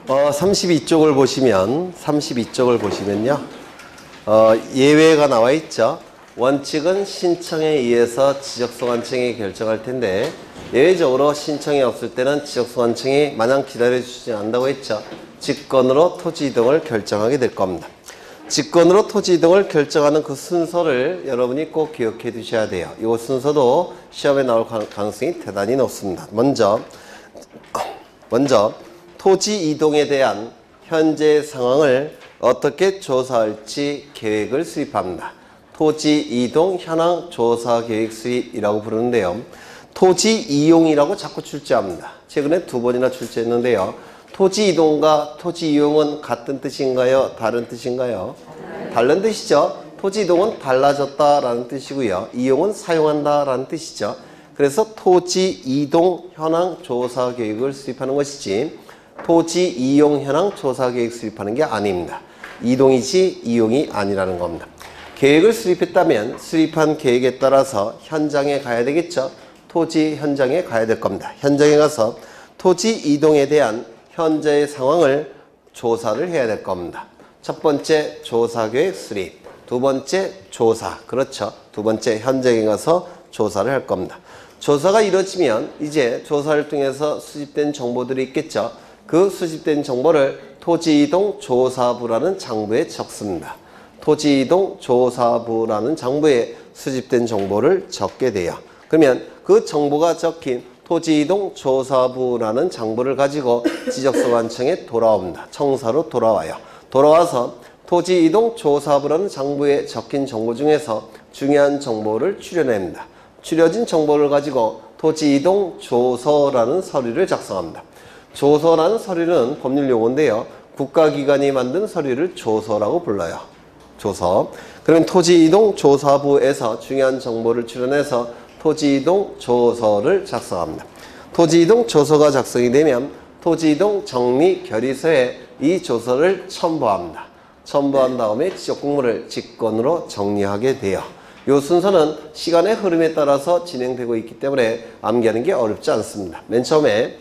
32쪽을 보시면요. 예외가 나와 있죠. 원칙은 신청에 의해서 지적소관청이 결정할 텐데 예외적으로 신청이 없을 때는 지적소관청이 마냥 기다려주지 않는다고 했죠. 직권으로 토지 이동을 결정하게 될 겁니다. 직권으로 토지 이동을 결정하는 그 순서를 여러분이 꼭 기억해 두셔야 돼요. 이 순서도 시험에 나올 가능성이 대단히 높습니다. 먼저 토지 이동에 대한 현재 상황을 어떻게 조사할지 계획을 수립합니다. 토지 이동 현황 조사 계획 수립이라고 부르는데요. 토지 이용이라고 자꾸 출제합니다. 최근에 2번이나 출제했는데요. 토지 이동과 토지 이용은 같은 뜻인가요? 다른 뜻인가요? 다른 뜻이죠. 토지 이동은 달라졌다라는 뜻이고요. 이용은 사용한다라는 뜻이죠. 그래서 토지 이동 현황 조사 계획을 수립하는 것이지 토지 이용 현황 조사 계획 수립하는 게 아닙니다. 이동이지 이용이 아니라는 겁니다. 계획을 수립했다면 수립한 계획에 따라서 현장에 가야 되겠죠. 토지 현장에 가야 될 겁니다. 현장에 가서 토지 이동에 대한 현재의 상황을 조사를 해야 될 겁니다. 첫 번째 조사계획 수립, 두 번째 조사, 그렇죠. 두 번째 현장에 가서 조사를 할 겁니다. 조사가 이루어지면 이제 조사를 통해서 수집된 정보들이 있겠죠. 그 수집된 정보를 토지이동 조사부라는 장부에 적습니다. 토지이동 조사부라는 장부에 수집된 정보를 적게 돼요. 그러면 그 정보가 적힌 토지이동 조사부라는 장부를 가지고 지적소관청에 돌아옵니다. 청사로 돌아와요. 돌아와서 토지이동 조사부라는 장부에 적힌 정보 중에서 중요한 정보를 추려냅니다. 추려진 정보를 가지고 토지이동 조서라는 서류를 작성합니다. 조서라는 서류는 법률 용어인데요. 국가기관이 만든 서류를 조서라고 불러요. 조서. 그러면 토지이동 조사부에서 중요한 정보를 추려내서 토지이동 조서를 작성합니다. 토지이동 조서가 작성이 되면 토지이동 정리 결의서에 이 조서를 첨부합니다. 첨부한 다음에 지적공무를 직권으로 정리하게 돼요. 이 순서는 시간의 흐름에 따라서 진행되고 있기 때문에 암기하는 게 어렵지 않습니다. 맨 처음에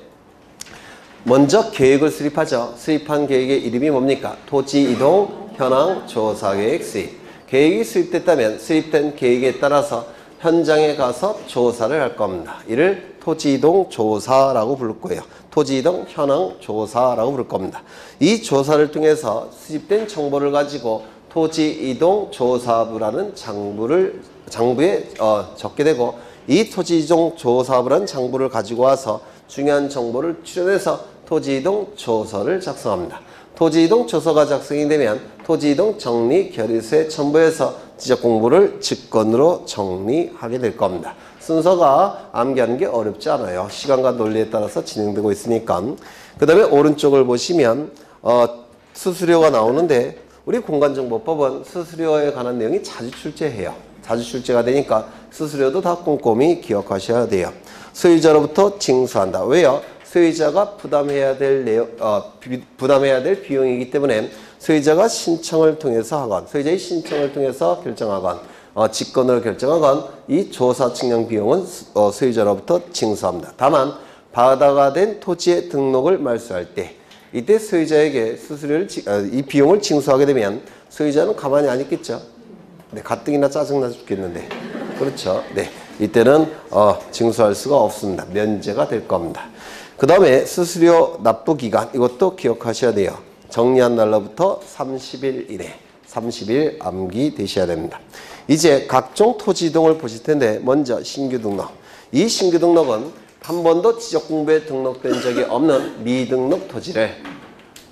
먼저 계획을 수립하죠. 수립한 계획의 이름이 뭡니까? 토지이동 현황 조사계획 수립. 계획이 수립됐다면 수립된 계획에 따라서 현장에 가서 조사를 할 겁니다. 이를 토지이동 조사라고 부를 거예요. 토지이동 현황 조사라고 부를 겁니다. 이 조사를 통해서 수집된 정보를 가지고 토지이동 조사부라는 장부에 적게 되고 이 토지이동 조사부라는 장부를 가지고 와서 중요한 정보를 추려내서 토지이동 조서를 작성합니다. 토지이동 조서가 작성이 되면 토지이동 정리 결의서에 첨부해서 지적공부를 직권으로 정리하게 될 겁니다. 순서가 암기하는 게 어렵지 않아요. 시간과 논리에 따라서 진행되고 있으니까. 그 다음에 오른쪽을 보시면 수수료가 나오는데 우리 공간정보법은 수수료에 관한 내용이 자주 출제해요. 자주 출제가 되니까 수수료도 다 꼼꼼히 기억하셔야 돼요. 소유자로부터 징수한다. 왜요? 소유자가 부담해야 될 비용이기 때문에 소유자가 신청을 통해서 하건, 소유자의 신청을 통해서 결정하건, 직권으로 결정하건 이 조사 측량 비용은 소유자로부터 징수합니다. 다만 바다가 된 토지의 등록을 말소할 때 이때 소유자에게 이 비용을 징수하게 되면 소유자는 가만히 안 있겠죠. 네, 가뜩이나 짜증나 죽겠는데. 그렇죠. 네, 이때는 징수할 수가 없습니다. 면제가 될 겁니다. 그 다음에 수수료 납부 기간, 이것도 기억하셔야 돼요. 정리한 날로부터 30일 이내, 30일 암기되셔야 됩니다. 이제 각종 토지 이동을 보실 텐데 먼저 신규 등록. 이 신규 등록은 한 번도 지적공부에 등록된 적이 없는 미등록 토지를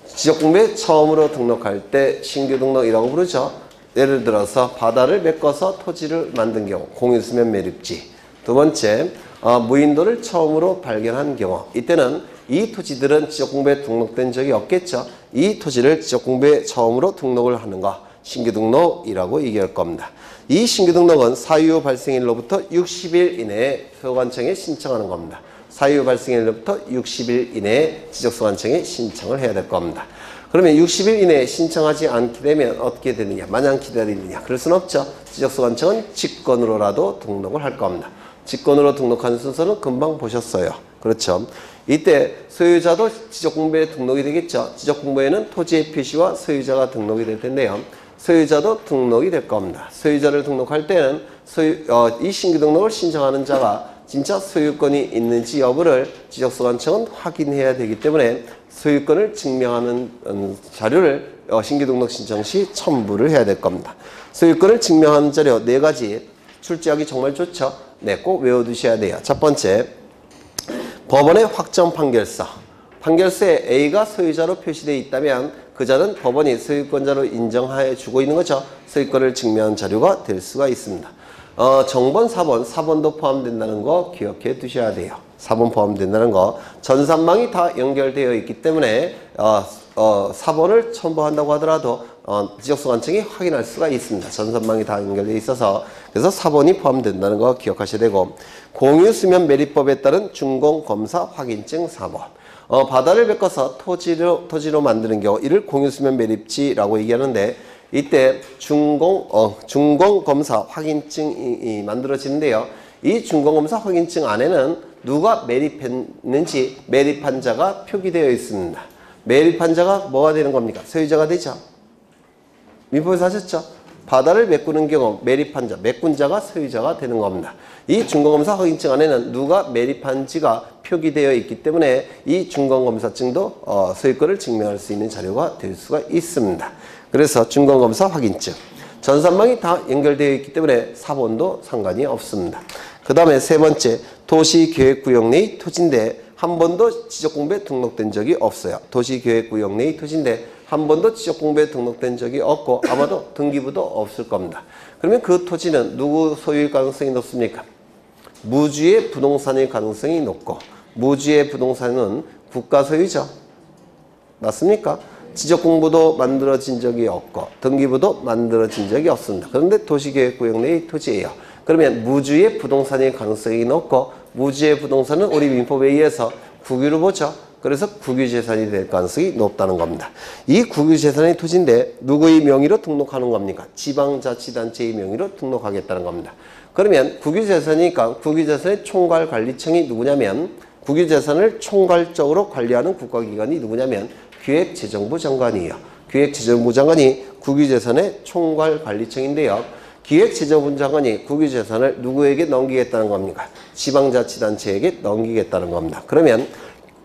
지적공부에 처음으로 등록할 때 신규 등록이라고 부르죠. 예를 들어서 바다를 메꿔서 토지를 만든 경우, 공유수면 매립지. 두 번째, 무인도를 처음으로 발견한 경우, 이때는 이 토지들은 지적공부에 등록된 적이 없겠죠. 이 토지를 지적공부에 처음으로 등록을 하는 거, 신규 등록이라고 얘기할 겁니다. 이 신규 등록은 사유 발생일로부터 60일 이내에 소관청에 신청하는 겁니다. 사유 발생일로부터 60일 이내에 지적소관청에 신청을 해야 될 겁니다. 그러면 60일 이내에 신청하지 않게 되면 어떻게 되느냐? 마냥 기다리느냐? 그럴 수는 없죠. 지적소관청은 직권으로라도 등록을 할 겁니다. 직권으로 등록하는 순서는 금방 보셨어요. 그렇죠. 이때 소유자도 지적공부에 등록이 되겠죠. 지적공부에는 토지의 표시와 소유자가 등록이 될 텐데요. 소유자도 등록이 될 겁니다. 소유자를 등록할 때는 이 신규 등록을 신청하는 자가 진짜 소유권이 있는지 여부를 지적소관청은 확인해야 되기 때문에 소유권을 증명하는 자료를 신규 등록 신청 시 첨부를 해야 될 겁니다. 소유권을 증명하는 자료 4가지 출제하기 정말 좋죠. 네, 꼭 외워두셔야 돼요. 첫 번째, 법원의 확정 판결서. 판결서에 A가 소유자로 표시되어 있다면 그 자는 법원이 소유권자로 인정해 주고 있는 거죠. 소유권을 증명한 자료가 될 수가 있습니다. 정번 4번도 포함된다는 거 기억해 두셔야 돼요. 4번 포함된다는 거. 전산망이 다 연결되어 있기 때문에 4번을 첨부한다고 하더라도 지적소관청이 확인할 수가 있습니다. 전산망이 다 연결되어 있어서. 그래서 4번이 포함된다는 거 기억하셔야 되고, 공유수면 매립법에 따른 준공검사 확인증 4번. 바다를 베꿔서 토지로 만드는 경우 이를 공유수면 매립지라고 얘기하는데, 이때 준공검사 확인증이 만들어지는데요. 이 준공검사 확인증 안에는 누가 매립했는지 매립한 자가 표기되어 있습니다. 매립한 자가 뭐가 되는 겁니까? 소유자가 되죠. 민법에서 하셨죠? 바다를 메꾸는 경우 매립한 자, 메꾼 자가 소유자가 되는 겁니다. 이 준공검사 확인증 안에는 누가 매립한지가 표기되어 있기 때문에 이 준공검사증도 소유권을 증명할 수 있는 자료가 될 수가 있습니다. 그래서 준공검사 확인증. 전산망이 다 연결되어 있기 때문에 4번도 상관이 없습니다. 그 다음에 세 번째, 도시계획구역 내의 토지인데 한 번도 지적공부에 등록된 적이 없어요. 도시계획구역 내의 토지인데 한 번도 지적공부에 등록된 적이 없고 아마도 등기부도 없을 겁니다. 그러면 그 토지는 누구 소유일 가능성이 높습니까? 무주의 부동산일 가능성이 높고, 무주의 부동산은 국가 소유죠. 맞습니까? 지적공부도 만들어진 적이 없고 등기부도 만들어진 적이 없습니다. 그런데 도시계획구역 내의 토지예요. 그러면 무주의 부동산일 가능성이 높고, 무주의 부동산은 우리 민법에 의해서 국유로 보죠. 그래서 국유재산이 될 가능성이 높다는 겁니다. 이 국유재산의 토지인데 누구의 명의로 등록하는 겁니까? 지방자치단체의 명의로 등록하겠다는 겁니다. 그러면 국유재산이니까 국유재산의 총괄관리청이 누구냐면, 국유재산을 총괄적으로 관리하는 국가기관이 누구냐면 기획재정부 장관이에요. 기획재정부 장관이 국유재산의 총괄관리청인데요. 기획재정부 장관이 국유재산을 누구에게 넘기겠다는 겁니까? 지방자치단체에게 넘기겠다는 겁니다. 그러면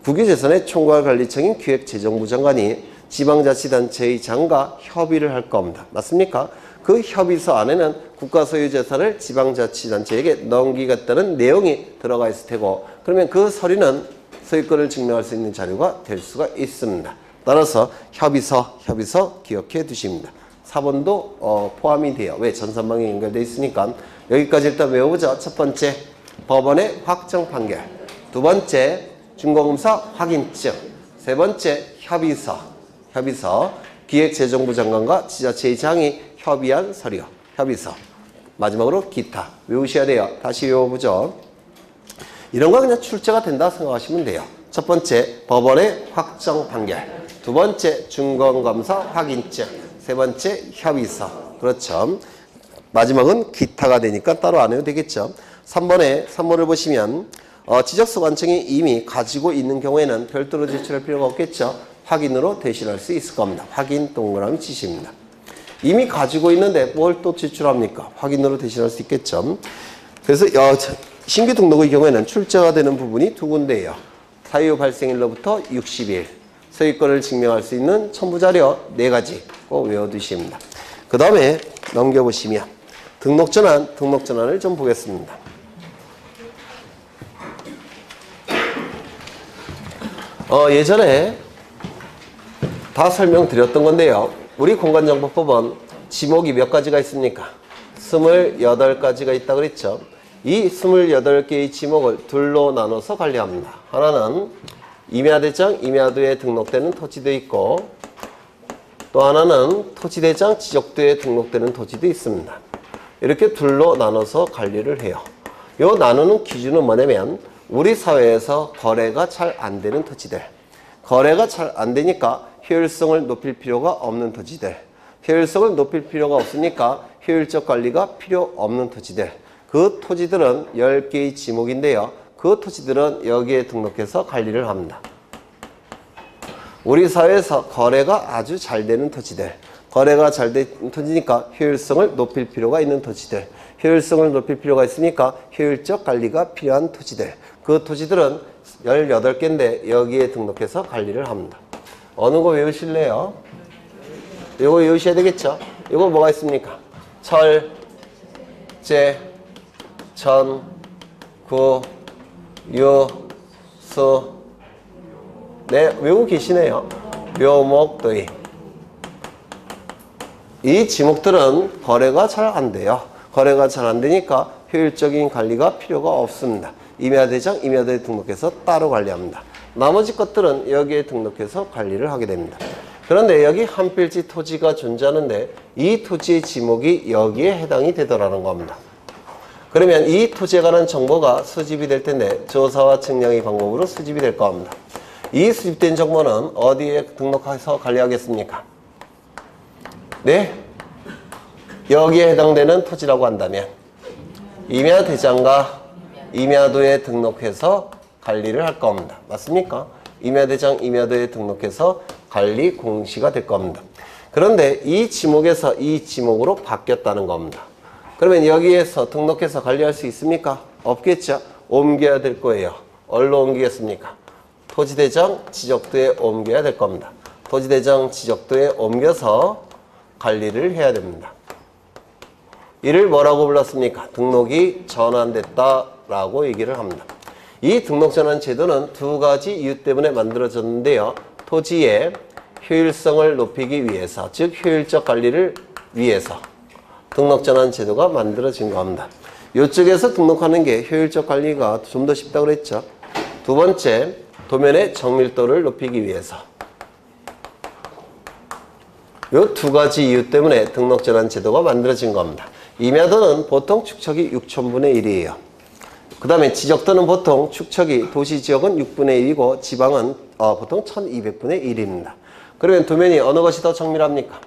국유재산의 총괄관리청인 기획재정부 장관이 지방자치단체의 장과 협의를 할 겁니다. 맞습니까? 그 협의서 안에는 국가소유재산을 지방자치단체에게 넘기겠다는 내용이 들어가 있을 테고, 그러면 그 서류는 소유권을 증명할 수 있는 자료가 될 수가 있습니다. 따라서 협의서 기억해 두십니다. 4번도 포함이 돼요. 왜? 전산망이 연결되어 있으니까. 여기까지 일단 외워보죠. 첫 번째, 법원의 확정 판결. 두 번째, 준공검사 확인증. 세 번째, 협의서. 기획재정부 장관과 지자체의 장이 협의한 서류. 협의서. 마지막으로 기타. 외우셔야 돼요. 다시 외워보죠. 이런 거 그냥 출제가 된다 생각하시면 돼요. 첫 번째, 법원의 확정 판결. 두 번째, 준공검사 확인증. 세 번째, 협의서. 그렇죠. 마지막은 기타가 되니까 따로 안 해도 되겠죠. 3번을 보시면 지적소관청이 이미 가지고 있는 경우에는 별도로 제출할 필요가 없겠죠. 확인으로 대신할 수 있을 겁니다. 확인 동그라미 치십니다. 이미 가지고 있는데 뭘 또 제출합니까? 확인으로 대신할 수 있겠죠. 그래서 신규 등록의 경우에는 출제가 되는 부분이 두 군데예요. 사유 발생일로부터 60일. 소유권을 증명할 수 있는 첨부자료 4가지 꼭 외워두십니다. 그 다음에 넘겨보시면 등록전환을 좀 보겠습니다. 예전에 다 설명드렸던 건데요. 우리 공간정보법은 지목이 몇 가지가 있습니까? 28가지가 있다고 그랬죠. 이 28개의 지목을 둘로 나눠서 관리합니다. 하나는 임야대장, 임야도에 등록되는 토지도 있고, 또 하나는 토지대장, 지적도에 등록되는 토지도 있습니다. 이렇게 둘로 나눠서 관리를 해요. 이 나누는 기준은 뭐냐면, 우리 사회에서 거래가 잘 안 되는 토지들, 거래가 잘 안 되니까 효율성을 높일 필요가 없는 토지들, 효율성을 높일 필요가 없으니까 효율적 관리가 필요 없는 토지들, 그 토지들은 10개의 지목인데요. 그 토지들은 여기에 등록해서 관리를 합니다. 우리 사회에서 거래가 아주 잘 되는 토지들, 거래가 잘 되는 토지니까 효율성을 높일 필요가 있는 토지들, 효율성을 높일 필요가 있으니까 효율적 관리가 필요한 토지들, 그 토지들은 18개인데 여기에 등록해서 관리를 합니다. 어느 거 외우실래요? 이거 외우셔야 되겠죠? 이거 뭐가 있습니까? 철, 제, 전, 구, 유, 수. 네, 외우고 계시네요. 묘목, 더이. 이 지목들은 거래가 잘 안 돼요. 거래가 잘 안 되니까 효율적인 관리가 필요가 없습니다. 임야대장, 임야도에 등록해서 따로 관리합니다. 나머지 것들은 여기에 등록해서 관리를 하게 됩니다. 그런데 여기 한 필지 토지가 존재하는데 이 토지의 지목이 여기에 해당이 되더라는 겁니다. 그러면 이 토지에 관한 정보가 수집이 될 텐데 조사와 측량의 방법으로 수집이 될 겁니다. 이 수집된 정보는 어디에 등록해서 관리하겠습니까? 네? 여기에 해당되는 토지라고 한다면 임야대장과 임야도에 등록해서 관리를 할 겁니다. 맞습니까? 임야대장, 임야도에 등록해서 관리 공시가 될 겁니다. 그런데 이 지목에서 이 지목으로 바뀌었다는 겁니다. 그러면 여기에서 등록해서 관리할 수 있습니까? 없겠죠? 옮겨야 될 거예요. 어디로 옮기겠습니까? 토지대장 지적도에 옮겨야 될 겁니다. 토지대장 지적도에 옮겨서 관리를 해야 됩니다. 이를 뭐라고 불렀습니까? 등록이 전환됐다라고 얘기를 합니다. 이 등록전환 제도는 두 가지 이유 때문에 만들어졌는데요. 토지의 효율성을 높이기 위해서, 즉 효율적 관리를 위해서 등록전환 제도가 만들어진 겁니다. 이쪽에서 등록하는 게 효율적 관리가 좀 더 쉽다고 그랬죠. 두 번째, 도면의 정밀도를 높이기 위해서. 이 두 가지 이유 때문에 등록전환 제도가 만들어진 겁니다. 임야도는 보통 축척이 6천분의 1이에요. 그 다음에 지적도는 보통 축척이 도시지역은 6분의 1이고 지방은 보통 1200분의 1입니다. 그러면 도면이 어느 것이 더 정밀합니까?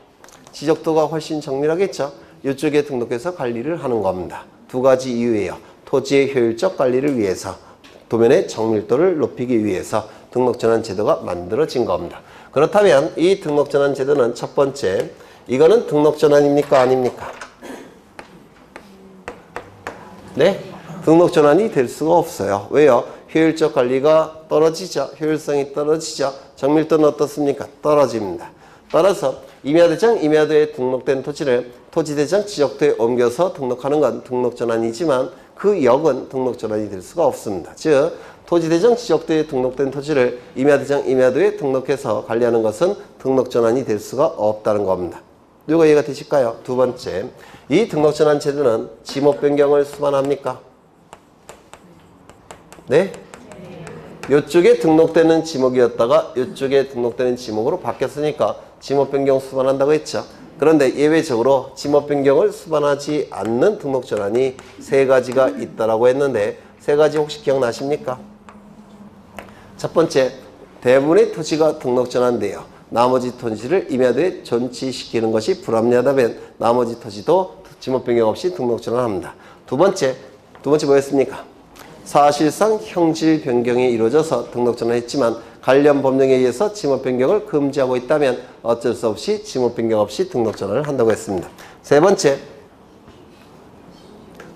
지적도가 훨씬 정밀하겠죠? 이쪽에 등록해서 관리를 하는 겁니다. 두 가지 이유예요. 토지의 효율적 관리를 위해서, 도면의 정밀도를 높이기 위해서 등록전환 제도가 만들어진 겁니다. 그렇다면 이 등록전환 제도는 첫 번째, 이거는 등록전환입니까? 아닙니까? 네? 등록전환이 될 수가 없어요. 왜요? 효율적 관리가 떨어지죠. 효율성이 떨어지죠. 정밀도는 어떻습니까? 떨어집니다. 따라서 임야대장, 임야도에 등록된 토지를 토지대장 지적도에 옮겨서 등록하는 건 등록전환이지만 그 역은 등록전환이 될 수가 없습니다. 즉 토지대장 지적도에 등록된 토지를 임야대장, 임야도에 등록해서 관리하는 것은 등록전환이 될 수가 없다는 겁니다. 이거 이해가 되실까요? 두 번째, 이 등록전환 제도는 지목 변경을 수반합니까? 네? 이쪽에 등록되는 지목이었다가 이쪽에 등록되는 지목으로 바뀌었으니까 지목 변경 수반한다고 했죠. 그런데 예외적으로 지목 변경을 수반하지 않는 등록전환이 세 가지가 있다라고 했는데 세 가지 혹시 기억나십니까? 첫 번째, 대부분의 토지가 등록전환돼요. 나머지 토지를 임야도에 전치시키는 것이 불합리하다면 나머지 토지도 지목 변경 없이 등록전환합니다. 두 번째 뭐였습니까? 사실상 형질 변경이 이루어져서 등록전환했지만 관련 법령에 의해서 지목 변경을 금지하고 있다면 어쩔 수 없이 지목 변경 없이 등록전환을 한다고 했습니다. 세 번째,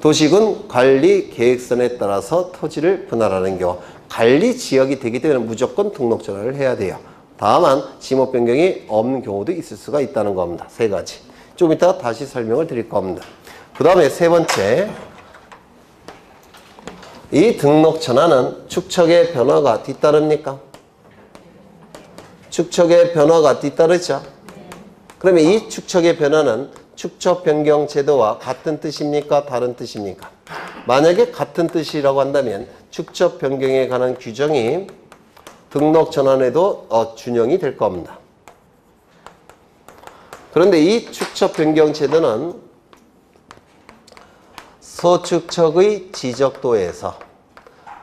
도시군 관리 계획선에 따라서 토지를 분할하는 경우 관리 지역이 되기 때문에 무조건 등록전환을 해야 돼요. 다만 지목 변경이 없는 경우도 있을 수가 있다는 겁니다. 세 가지. 좀 이따가 다시 설명을 드릴 겁니다. 그 다음에 세 번째, 이 등록 전환은 축척의 변화가 뒤따릅니까? 축척의 변화가 뒤따르죠? 그러면 이 축척의 변화는 축척 변경 제도와 같은 뜻입니까? 다른 뜻입니까? 만약에 같은 뜻이라고 한다면 축척 변경에 관한 규정이 등록 전환에도 준용이 될 겁니다. 그런데 이 축척 변경 제도는 소축척의 지적도에서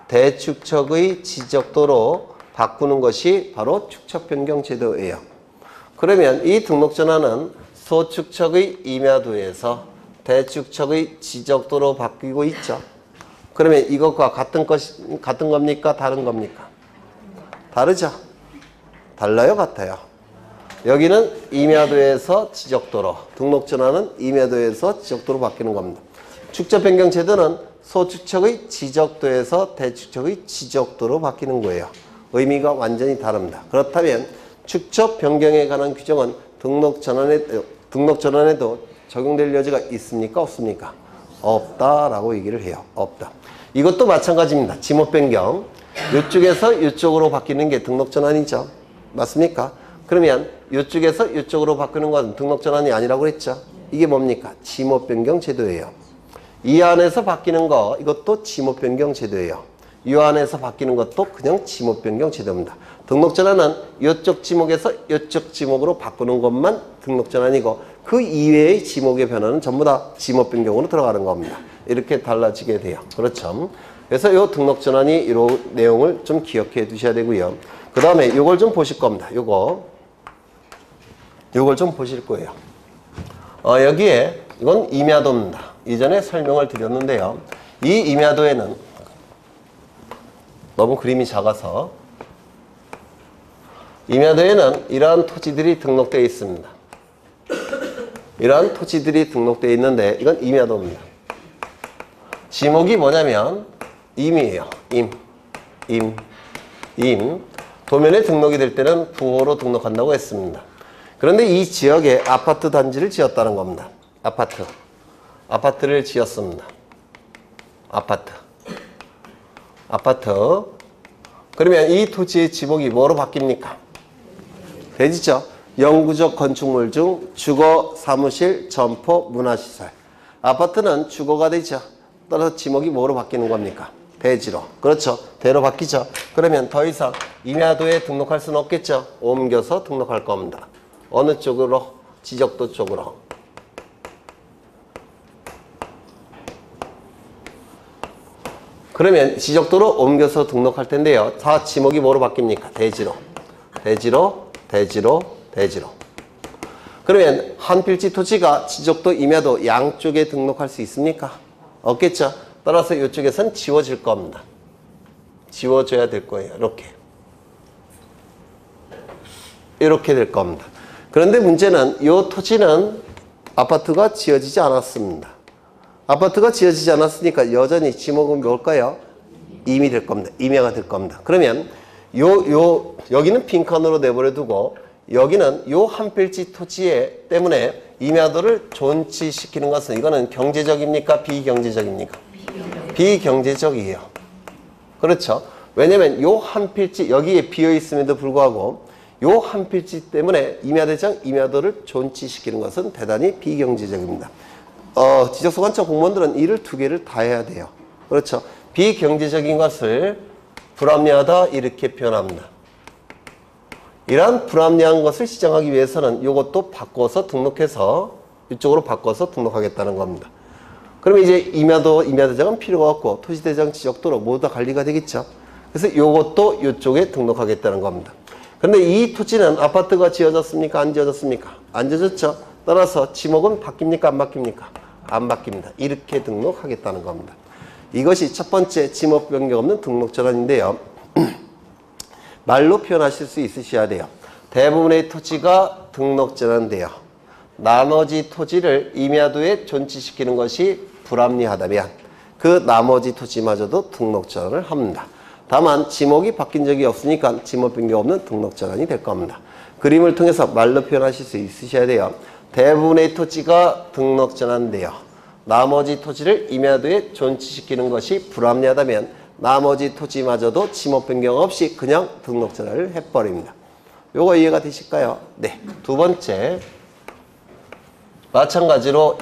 대축척의 지적도로 바꾸는 것이 바로 축척 변경 제도예요. 그러면 이 등록 전환은 소축척의 임야도에서 대축척의 지적도로 바뀌고 있죠. 그러면 이것과 같은 겁니까? 다른 겁니까? 다르죠? 달라요? 같아요? 여기는 임야도에서 지적도로, 등록전환은 임야도에서 지적도로 바뀌는 겁니다. 축적 변경 제도는 소축척의 지적도에서 대축척의 지적도로 바뀌는 거예요. 의미가 완전히 다릅니다. 그렇다면 축적 변경에 관한 규정은 등록전환에도 적용될 여지가 있습니까? 없습니까? 없다라고 얘기를 해요. 없다. 이것도 마찬가지입니다. 지목 변경. 이쪽에서 이쪽으로 바뀌는 게 등록전환이죠. 맞습니까? 그러면 이쪽에서 이쪽으로 바뀌는 건 등록전환이 아니라고 그랬죠. 이게 뭡니까? 지목 변경 제도예요. 이 안에서 바뀌는 거 이것도 지목 변경 제도예요. 이 안에서 바뀌는 것도 그냥 지목 변경 제도입니다. 등록전환은 이쪽 지목에서 이쪽 지목으로 바꾸는 것만 등록전환이고 그 이외의 지목의 변화는 전부 다 지목 변경으로 들어가는 겁니다. 이렇게 달라지게 돼요. 그렇죠? 그래서 이 등록전환이 이런 내용을 좀 기억해 두셔야 되고요. 그 다음에 이걸 좀 보실 겁니다. 요걸 좀 보실 거예요. 여기에 이건 임야도입니다. 이전에 설명을 드렸는데요. 이 임야도에는 너무 그림이 작아서 임야도에는 이러한 토지들이 등록되어 있습니다. 이러한 토지들이 등록되어 있는데 이건 임야도입니다. 지목이 뭐냐면 임이에요. 임. 도면에 등록이 될 때는 부호로 등록한다고 했습니다. 그런데 이 지역에 아파트 단지를 지었다는 겁니다. 아파트를 지었습니다. 아파트. 그러면 이 토지의 지목이 뭐로 바뀝니까? 대지죠. 영구적 건축물 중 주거, 사무실, 점포, 문화시설. 아파트는 주거가 되죠. 따라서 지목이 뭐로 바뀌는 겁니까? 대지로. 그렇죠. 대로 바뀌죠. 그러면 더 이상 임야도에 등록할 수는 없겠죠. 옮겨서 등록할 겁니다. 어느 쪽으로? 지적도 쪽으로. 그러면 지적도로 옮겨서 등록할 텐데요. 다 지목이 뭐로 바뀝니까? 대지로. 그러면 한 필지 토지가 지적도, 임야도 양쪽에 등록할 수 있습니까? 없겠죠. 따라서 이쪽에선 지워질 겁니다. 지워져야 될 거예요. 이렇게 될 겁니다. 그런데 문제는 이 토지는 아파트가 지어지지 않았습니다. 아파트가 지어지지 않았으니까 여전히 지목은 뭘까요? 임이 될 겁니다. 임야가 될 겁니다. 그러면 여기는 빈칸으로 내버려 두고 여기는 요 한 필지 토지에 때문에 임야도를 존치시키는 것은 이거는 경제적입니까? 비경제적입니까? 비경제적이에요. 그렇죠? 왜냐면 요 한 필지 여기에 비어 있음에도 불구하고 요 한 필지 때문에 임야대장 임야도를 존치시키는 것은 대단히 비경제적입니다. 지적소관청 공무원들은 이를 두 개를 다 해야 돼요. 그렇죠? 비경제적인 것을 불합리하다 이렇게 표현합니다. 이러한 불합리한 것을 시정하기 위해서는 이것도 바꿔서 등록해서 이쪽으로 바꿔서 등록하겠다는 겁니다. 그러면 이제 임야도, 임야대장은 필요가 없고 토지대장 지적도로 모두 다 관리가 되겠죠. 그래서 이것도 이쪽에 등록하겠다는 겁니다. 그런데 이 토지는 아파트가 지어졌습니까? 안 지어졌습니까? 안 지어졌죠. 따라서 지목은 바뀝니까? 안 바뀝니까? 안 바뀝니다. 이렇게 등록하겠다는 겁니다. 이것이 첫 번째 지목 변경 없는 등록전환인데요. 말로 표현하실 수 있으셔야 돼요. 대부분의 토지가 등록전환돼요. 나머지 토지를 임야도에 존치시키는 것이 불합리하다면 그 나머지 토지마저도 등록전환을 합니다. 다만 지목이 바뀐 적이 없으니까 지목 변경 없는 등록전환이 될 겁니다. 그림을 통해서 말로 표현하실 수 있으셔야 돼요. 대부분의 토지가 등록전환돼요. 나머지 토지를 임야도에 존치시키는 것이 불합리하다면 나머지 토지마저도 지목 변경 없이 그냥 등록전환을 해버립니다. 요거 이해가 되실까요? 네. 두 번째, 마찬가지로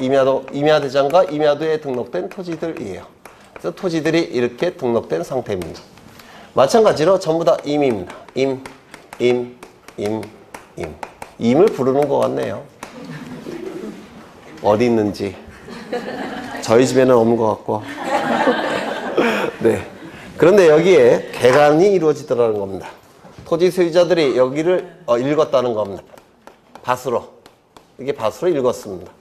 임야대장과 임야도에 등록된 토지들이에요. 그래서 토지들이 이렇게 등록된 상태입니다. 마찬가지로 전부 다 임입니다. 임을 부르는 것 같네요. 어디 있는지. 저희 집에는 없는 것 같고. 네. 그런데 여기에 개간이 이루어지더라는 겁니다. 토지 소유자들이 여기를 읽었다는 겁니다. 밭으로. 이게 밭으로 읽었습니다.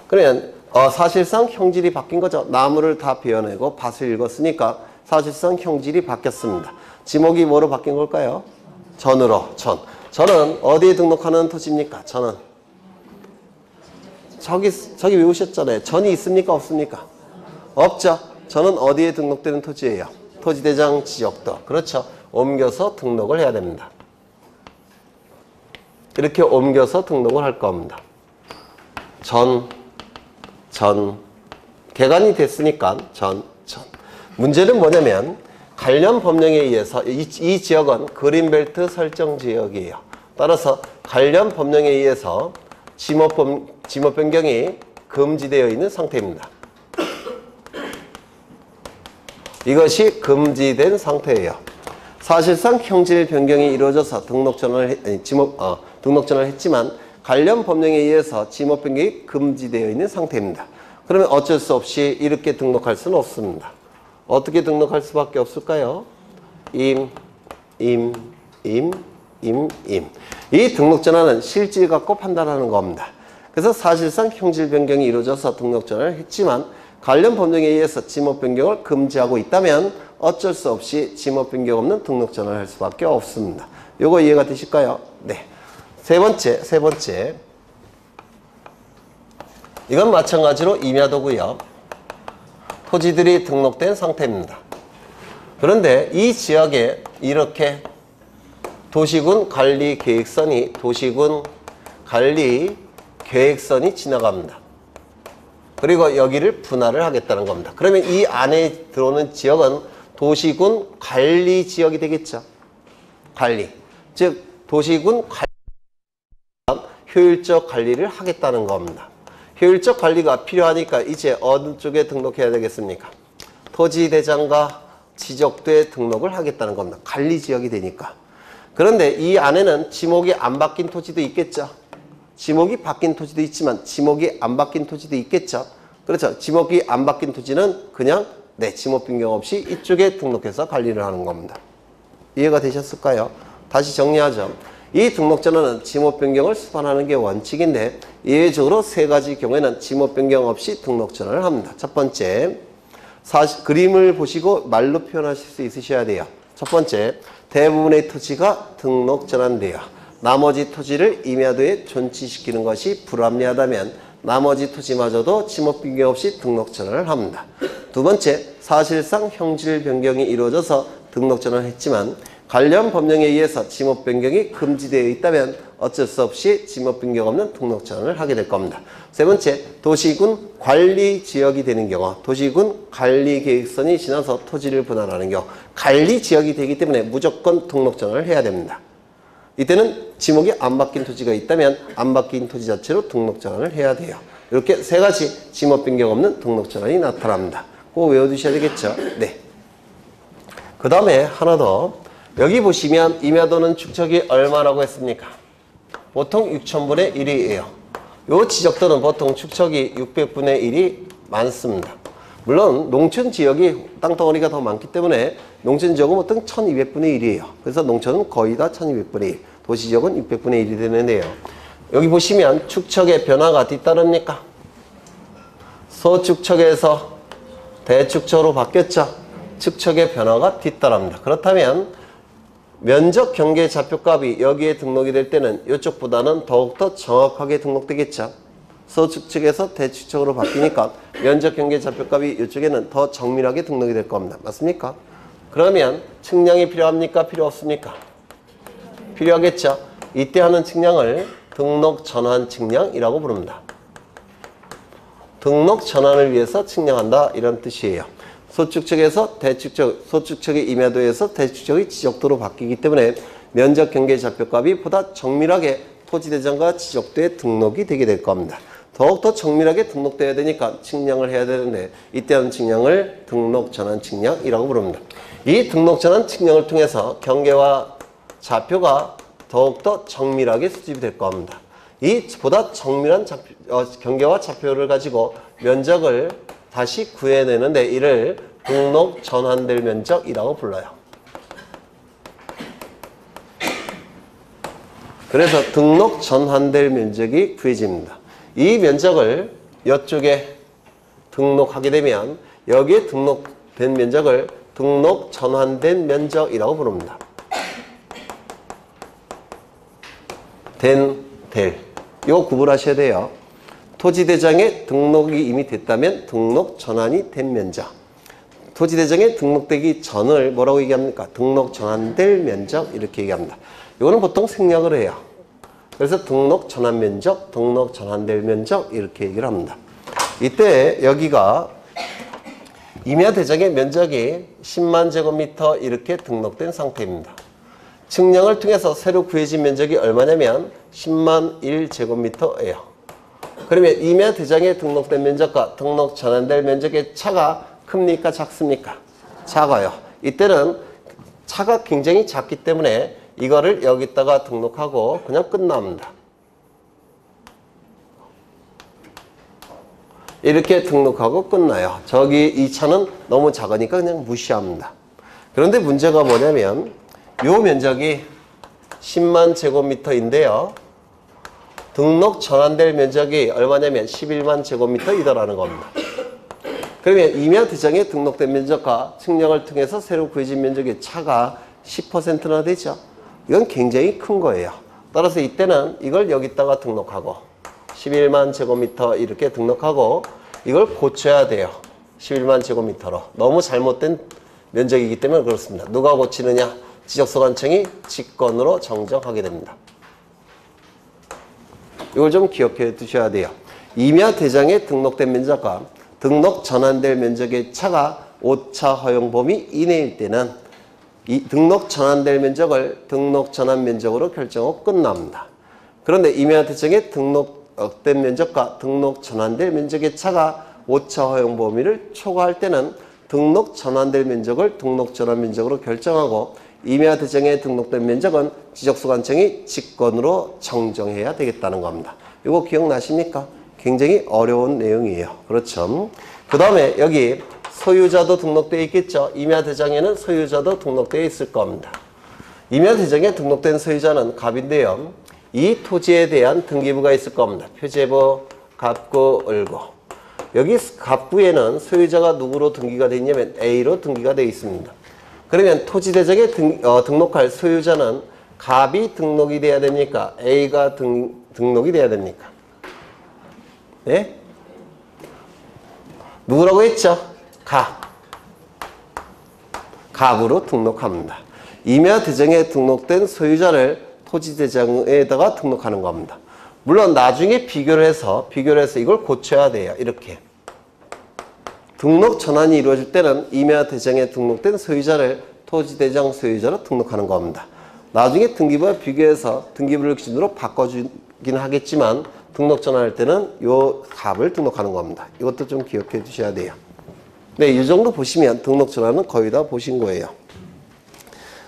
그러면 사실상 형질이 바뀐 거죠. 나무를 다 베어내고 밭을 읽었으니까 사실상 형질이 바뀌었습니다. 지목이 뭐로 바뀐 걸까요? 전으로. 전은 어디에 등록하는 토지입니까? 전은 저기 외우셨잖아요. 전이 있습니까? 없습니까? 없죠. 전은 어디에 등록되는 토지예요? 토지대장 지적도. 그렇죠. 옮겨서 등록을 해야 됩니다. 이렇게 옮겨서 등록을 할 겁니다. 개간이 됐으니까 전. 문제는 뭐냐면 관련 법령에 의해서 이 지역은 그린벨트 설정 지역이에요. 따라서 관련 법령에 의해서 지목 변경이 금지되어 있는 상태입니다. 이것이 금지된 상태예요. 사실상 형질 변경이 이루어져서 등록 전환을 했지만 관련 법령에 의해서 지목 변경이 금지되어 있는 상태입니다. 그러면 어쩔 수 없이 이렇게 등록할 수는 없습니다. 어떻게 등록할 수밖에 없을까요? 이 등록 전환은 실질 갖고 판단하는 겁니다. 그래서 사실상 형질 변경이 이루어져서 등록 전환을 했지만 관련 법령에 의해서 지목 변경을 금지하고 있다면 어쩔 수 없이 지목 변경 없는 등록 전환을 할 수밖에 없습니다. 요거 이해가 되실까요? 네. 세 번째. 이건 마찬가지로 임야도고요. 토지들이 등록된 상태입니다. 그런데 이 지역에 이렇게 도시군 관리 계획선이 지나갑니다. 그리고 여기를 분할을 하겠다는 겁니다. 그러면 이 안에 들어오는 지역은 도시군 관리 지역이 되겠죠. 관리. 즉 도시군 효율적 관리를 하겠다는 겁니다. 효율적 관리가 필요하니까 이제 어느 쪽에 등록해야 되겠습니까? 토지대장과 지적도에 등록을 하겠다는 겁니다. 관리 지역이 되니까. 그런데 이 안에는 지목이 안 바뀐 토지도 있겠죠. 지목이 바뀐 토지도 있지만 지목이 안 바뀐 토지도 있겠죠. 그렇죠. 지목이 안 바뀐 토지는 그냥 지목 변경 없이 이쪽에 등록해서 관리를 하는 겁니다. 이해가 되셨을까요? 다시 정리하죠. 이 등록 전환은 지목 변경을 수반하는 게 원칙인데 예외적으로 세 가지 경우에는 지목 변경 없이 등록 전환을 합니다. 첫 번째, 그림을 보시고 말로 표현하실 수 있으셔야 돼요. 첫 번째, 대부분의 토지가 등록 전환돼요. 나머지 토지를 임야도에 존치시키는 것이 불합리하다면 나머지 토지마저도 지목 변경 없이 등록 전환을 합니다. 두 번째, 사실상 형질 변경이 이루어져서 등록 전환을 했지만 관련 법령에 의해서 지목 변경이 금지되어 있다면 어쩔 수 없이 지목 변경 없는 등록 전환을 하게 될 겁니다. 세 번째, 도시군 관리 지역이 되는 경우, 도시군 관리 계획선이 지나서 토지를 분할하는 경우, 관리 지역이 되기 때문에 무조건 등록 전환을 해야 됩니다. 이때는 지목이 안 바뀐 토지가 있다면 안 바뀐 토지 자체로 등록 전환을 해야 돼요. 이렇게 세 가지 지목 변경 없는 등록 전환이 나타납니다. 그거 외워두셔야 되겠죠? 네. 그 다음에 하나 더. 여기 보시면 임야도는 축척이 얼마라고 했습니까? 보통 6,000분의 1이에요. 요 지적도는 보통 축척이 600분의 1이 많습니다. 물론 농촌 지역이 땅덩어리가 더 많기 때문에 농촌 지역은 보통 1200분의 1이에요. 그래서 농촌은 거의 다 1200분의 1, 도시 지역은 600분의 1이 되는데요. 여기 보시면 축척의 변화가 뒤따릅니까? 소축척에서 대축척으로 바뀌었죠? 축척의 변화가 뒤따릅니다. 그렇다면 면적 경계 좌표값이 여기에 등록이 될 때는 이쪽보다는 더욱더 정확하게 등록되겠죠. 소축척에서 대축척으로 바뀌니까 면적 경계 좌표값이 이쪽에는 더 정밀하게 등록이 될 겁니다. 맞습니까? 그러면 측량이 필요합니까? 필요 없습니까? 필요하겠죠. 이때 하는 측량을 등록 전환 측량이라고 부릅니다. 등록 전환을 위해서 측량한다 이런 뜻이에요. 소축척에서 대축척, 소축척의 임야도에서 대축척의 지적도로 바뀌기 때문에 면적 경계 좌표값이 보다 정밀하게 토지대장과 지적도에 등록이 되게 될 겁니다. 더욱더 정밀하게 등록돼야 되니까 측량을 해야 되는데 이때 하는 측량을 등록 전환 측량이라고 부릅니다. 이 등록 전환 측량을 통해서 경계와 좌표가 더욱더 정밀하게 수집이 될 겁니다. 이 보다 정밀한 경계와 좌표를 가지고 면적을 다시 구해내는데 이를 등록 전환될 면적이라고 불러요. 그래서 등록 전환될 면적이 구해집니다. 이 면적을 이쪽에 등록하게 되면 여기에 등록된 면적을 등록 전환된 면적이라고 부릅니다. 될. 이거 구분하셔야 돼요. 토지대장에 등록이 이미 됐다면 등록 전환이 된 면적. 토지대장에 등록되기 전을 뭐라고 얘기합니까? 등록 전환될 면적 이렇게 얘기합니다. 이거는 보통 생략을 해요. 그래서 등록 전환 면적, 등록 전환될 면적 이렇게 얘기를 합니다. 이때 여기가 임야대장의 면적이 10만 제곱미터 이렇게 등록된 상태입니다. 측량을 통해서 새로 구해진 면적이 얼마냐면 10만 1제곱미터예요. 그러면 임야대장에 등록된 면적과 등록 전환될 면적의 차가 큽니까? 작습니까? 작아요. 이때는 차가 굉장히 작기 때문에 이거를 여기다가 등록하고 그냥 끝납니다. 이렇게 등록하고 끝나요. 저기 이 차는 너무 작으니까 그냥 무시합니다. 그런데 문제가 뭐냐면 이 면적이 10만 제곱미터인데요. 등록 전환될 면적이 얼마냐면 11만 제곱미터이더라는 겁니다. 그러면 임야대장에 등록된 면적과 측량을 통해서 새로 구해진 면적의 차가 10%나 되죠. 이건 굉장히 큰 거예요. 따라서 이때는 이걸 여기다가 등록하고 11만 제곱미터 이렇게 등록하고 이걸 고쳐야 돼요. 11만 제곱미터로. 너무 잘못된 면적이기 때문에 그렇습니다. 누가 고치느냐? 지적소관청이 직권으로 정정하게 됩니다. 이걸 좀 기억해 두셔야 돼요. 임야대장에 등록된 면적과 등록 전환될 면적의 차가 오차 허용 범위 이내일 때는 이 등록 전환될 면적을 등록 전환 면적으로 결정하고 끝납니다. 그런데 임야대장에 등록된 면적과 등록 전환될 면적의 차가 오차 허용 범위를 초과할 때는 등록 전환될 면적을 등록 전환 면적으로 결정하고 임야대장에 등록된 면적은 지적소관청이 직권으로 정정해야 되겠다는 겁니다. 이거 기억나십니까? 굉장히 어려운 내용이에요. 그렇죠? 그 다음에 여기 소유자도 등록되어 있겠죠. 임야대장에는 소유자도 등록되어 있을 겁니다. 임야대장에 등록된 소유자는 갑인데요. 이 토지에 대한 등기부가 있을 겁니다. 표제부, 갑구, 을구. 여기 갑구에는 소유자가 누구로 등기가 되어 있냐면 A로 등기가 되어 있습니다. 그러면 토지대장에 등록할 소유자는 갑이 등록이 돼야 됩니까? A가 등록이 돼야 됩니까? 네? 누구라고 했죠? 갑으로 등록합니다. 임야대장에 등록된 소유자를 토지대장에다가 등록하는 겁니다. 물론 나중에 비교를 해서 이걸 고쳐야 돼요. 이렇게. 등록 전환이 이루어질 때는 임야대장에 등록된 소유자를 토지대장 소유자로 등록하는 겁니다. 나중에 등기부와 비교해서 등기부를 기준으로 바꿔주긴 하겠지만 등록 전환할 때는 요 갑을 등록하는 겁니다. 이것도 좀 기억해 주셔야 돼요. 네, 이 정도 보시면 등록 전환은 거의 다 보신 거예요.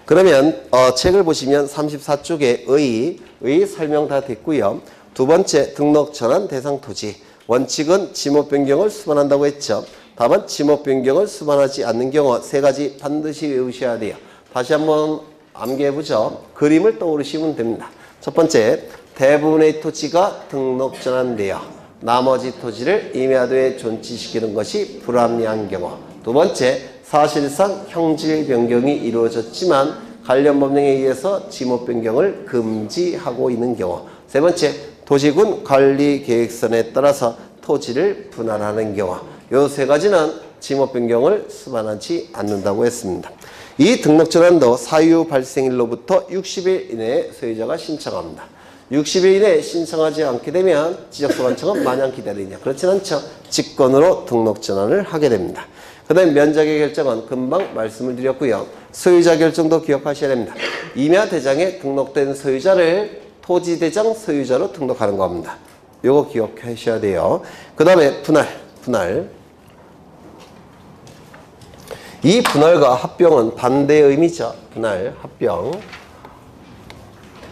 그러면 책을 보시면 34쪽에 의 설명 다 됐고요. 두 번째 등록 전환 대상 토지. 원칙은 지목 변경을 수반한다고 했죠. 다만 지목 변경을 수반하지 않는 경우 세 가지 반드시 외우셔야 돼요. 다시 한번 암기해보죠. 그림을 떠오르시면 됩니다. 첫 번째, 대부분의 토지가 등록 전환되어 나머지 토지를 임야도에 존치시키는 것이 불합리한 경우. 두 번째, 사실상 형질 변경이 이루어졌지만 관련 법령에 의해서 지목 변경을 금지하고 있는 경우. 세 번째, 도시군 관리 계획선에 따라서 토지를 분할하는 경우. 이 세 가지는 지목 변경을 수반하지 않는다고 했습니다. 이 등록 전환도 사유 발생일로부터 60일 이내에 소유자가 신청합니다. 60일 이내에 신청하지 않게 되면 지적소관청은 마냥 기다리냐. 그렇진 않죠. 직권으로 등록 전환을 하게 됩니다. 그 다음에 면적의 결정은 금방 말씀을 드렸고요. 소유자 결정도 기억하셔야 됩니다. 임야대장에 등록된 소유자를 토지대장 소유자로 등록하는 겁니다. 요거 기억하셔야 돼요. 그 다음에 분할. 이 분할과 합병은 반대의 의미죠. 분할, 합병.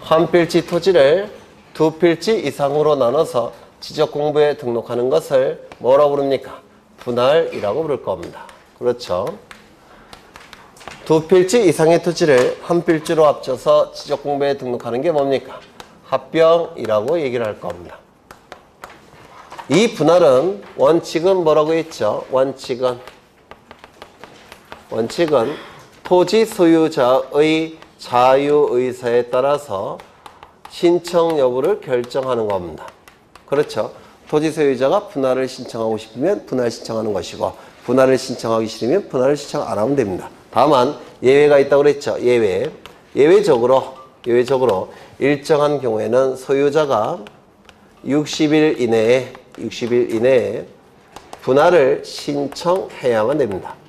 한 필지 토지를 두 필지 이상으로 나눠서 지적공부에 등록하는 것을 뭐라고 부릅니까? 분할이라고 부를 겁니다. 그렇죠. 두 필지 이상의 토지를 한 필지로 합쳐서 지적공부에 등록하는 게 뭡니까? 합병이라고 얘기를 할 겁니다. 이 분할은 원칙은 뭐라고 했죠? 원칙은 토지 소유자의 자유의사에 따라서 신청 여부를 결정하는 겁니다. 그렇죠? 토지 소유자가 분할을 신청하고 싶으면 분할 신청하는 것이고 분할을 신청하기 싫으면 분할을 신청 안 하면 됩니다. 다만 예외가 있다고 그랬죠? 예외적으로 일정한 경우에는 소유자가 60일 이내에 분할을 신청해야만 됩니다.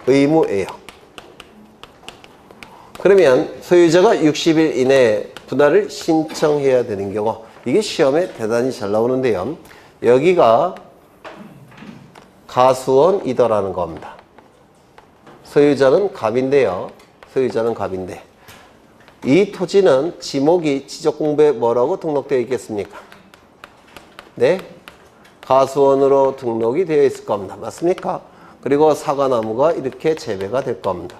의무예요. 그러면 소유자가 60일 이내에 분할을 신청해야 되는 경우, 이게 시험에 대단히 잘 나오는데요. 여기가 가수원이더라는 겁니다. 소유자는 갑인데요. 이 토지는 지목이 지적공부에 뭐라고 등록되어 있겠습니까? 네? 가수원으로 등록이 되어 있을 겁니다. 맞습니까? 그리고 사과나무가 이렇게 재배가 될 겁니다.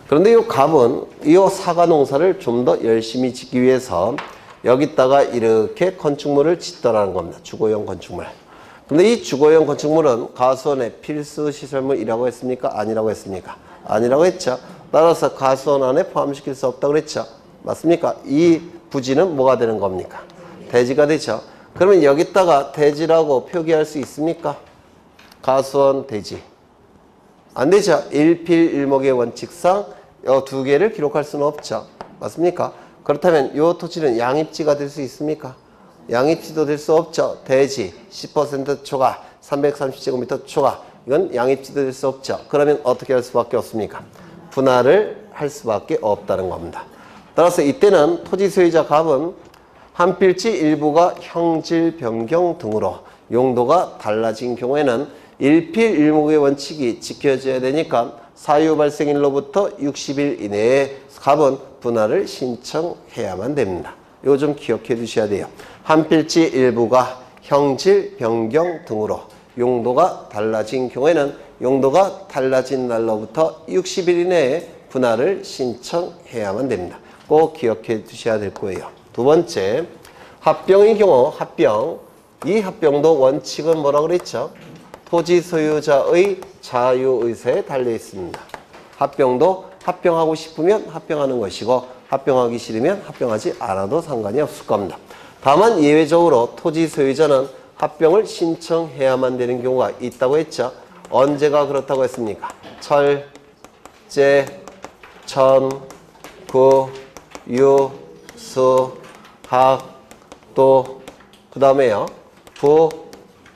그런데 이 갑은 이 사과 농사를 좀 더 열심히 짓기 위해서 여기다가 이렇게 건축물을 짓더라는 겁니다. 주거용 건축물. 근데 이 주거용 건축물은 가수원의 필수 시설물이라고 했습니까? 아니라고 했습니까? 아니라고 했죠. 따라서 가수원 안에 포함시킬 수 없다고 그랬죠. 맞습니까? 이 부지는 뭐가 되는 겁니까? 대지가 되죠. 그러면 여기다가 대지라고 표기할 수 있습니까? 가수원 대지. 안 되죠. 일필일목의 원칙상 이 두 개를 기록할 수는 없죠. 맞습니까? 그렇다면 이 토지는 양입지가 될 수 있습니까? 양입지도 될 수 없죠. 대지 10% 초과 330제곱미터 초과, 이건 양입지도 될 수 없죠. 그러면 어떻게 할 수밖에 없습니까? 분할을 할 수밖에 없다는 겁니다. 따라서 이때는 토지 소유자 갑은 한 필지 일부가 형질 변경 등으로 용도가 달라진 경우에는 일필일목의 원칙이 지켜져야 되니까 사유 발생일로부터 60일 이내에 갑은 분할을 신청해야만 됩니다. 이거 좀 기억해 두셔야 돼요. 한 필지 일부가 형질 변경 등으로 용도가 달라진 경우에는 용도가 달라진 날로부터 60일 이내에 분할을 신청해야만 됩니다. 꼭 기억해 두셔야 될 거예요. 두 번째, 합병의 경우 이 합병도 원칙은 뭐라고 그랬죠? 토지 소유자의 자유의사에 달려 있습니다. 합병도 합병하고 싶으면 합병하는 것이고 합병하기 싫으면 합병하지 않아도 상관이 없을 겁니다. 다만 예외적으로 토지 소유자는 합병을 신청해야만 되는 경우가 있다고 했죠. 언제가 그렇다고 했습니까? 철제, 천, 구, 유, 수, 학, 도, 그 다음에요. 부,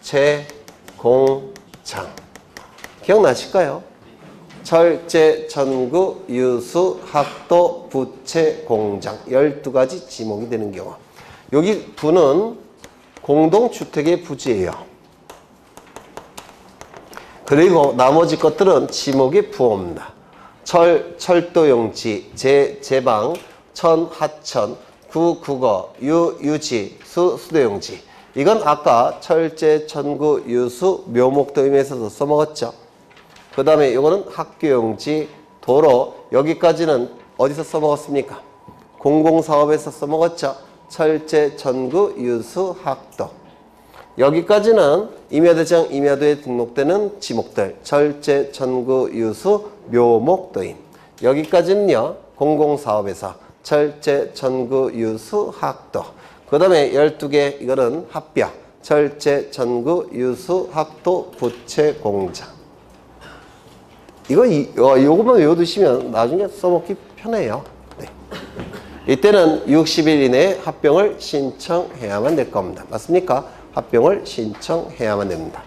체, 공장. 기억나실까요? 철제, 천구, 유수, 학도, 부채, 공장. 12가지 지목이 되는 경우. 여기 부는 공동주택의 부지예요. 그리고 나머지 것들은 지목의 부호입니다. 철도용지, 제방, 천, 하천, 구, 국어, 유, 유지, 수, 수도용지. 이건 아까 철제, 천구, 유수, 묘목도임에서도 써먹었죠. 그 다음에 이거는 학교용지, 도로. 여기까지는 어디서 써먹었습니까? 공공사업에서 써먹었죠. 철제, 천구, 유수, 학도. 여기까지는 임야대장, 임야도에 등록되는 지목들. 철제, 천구, 유수, 묘목도임. 여기까지는요. 공공사업에서 철제, 천구, 유수, 학도. 그 다음에 12개 이거는 합병. 철제, 천구, 유수, 학도, 부채, 공장. 요것만 외워두시면 나중에 써먹기 편해요. 네. 이때는 60일 이내에 합병을 신청해야만 될 겁니다. 맞습니까? 합병을 신청해야만 됩니다.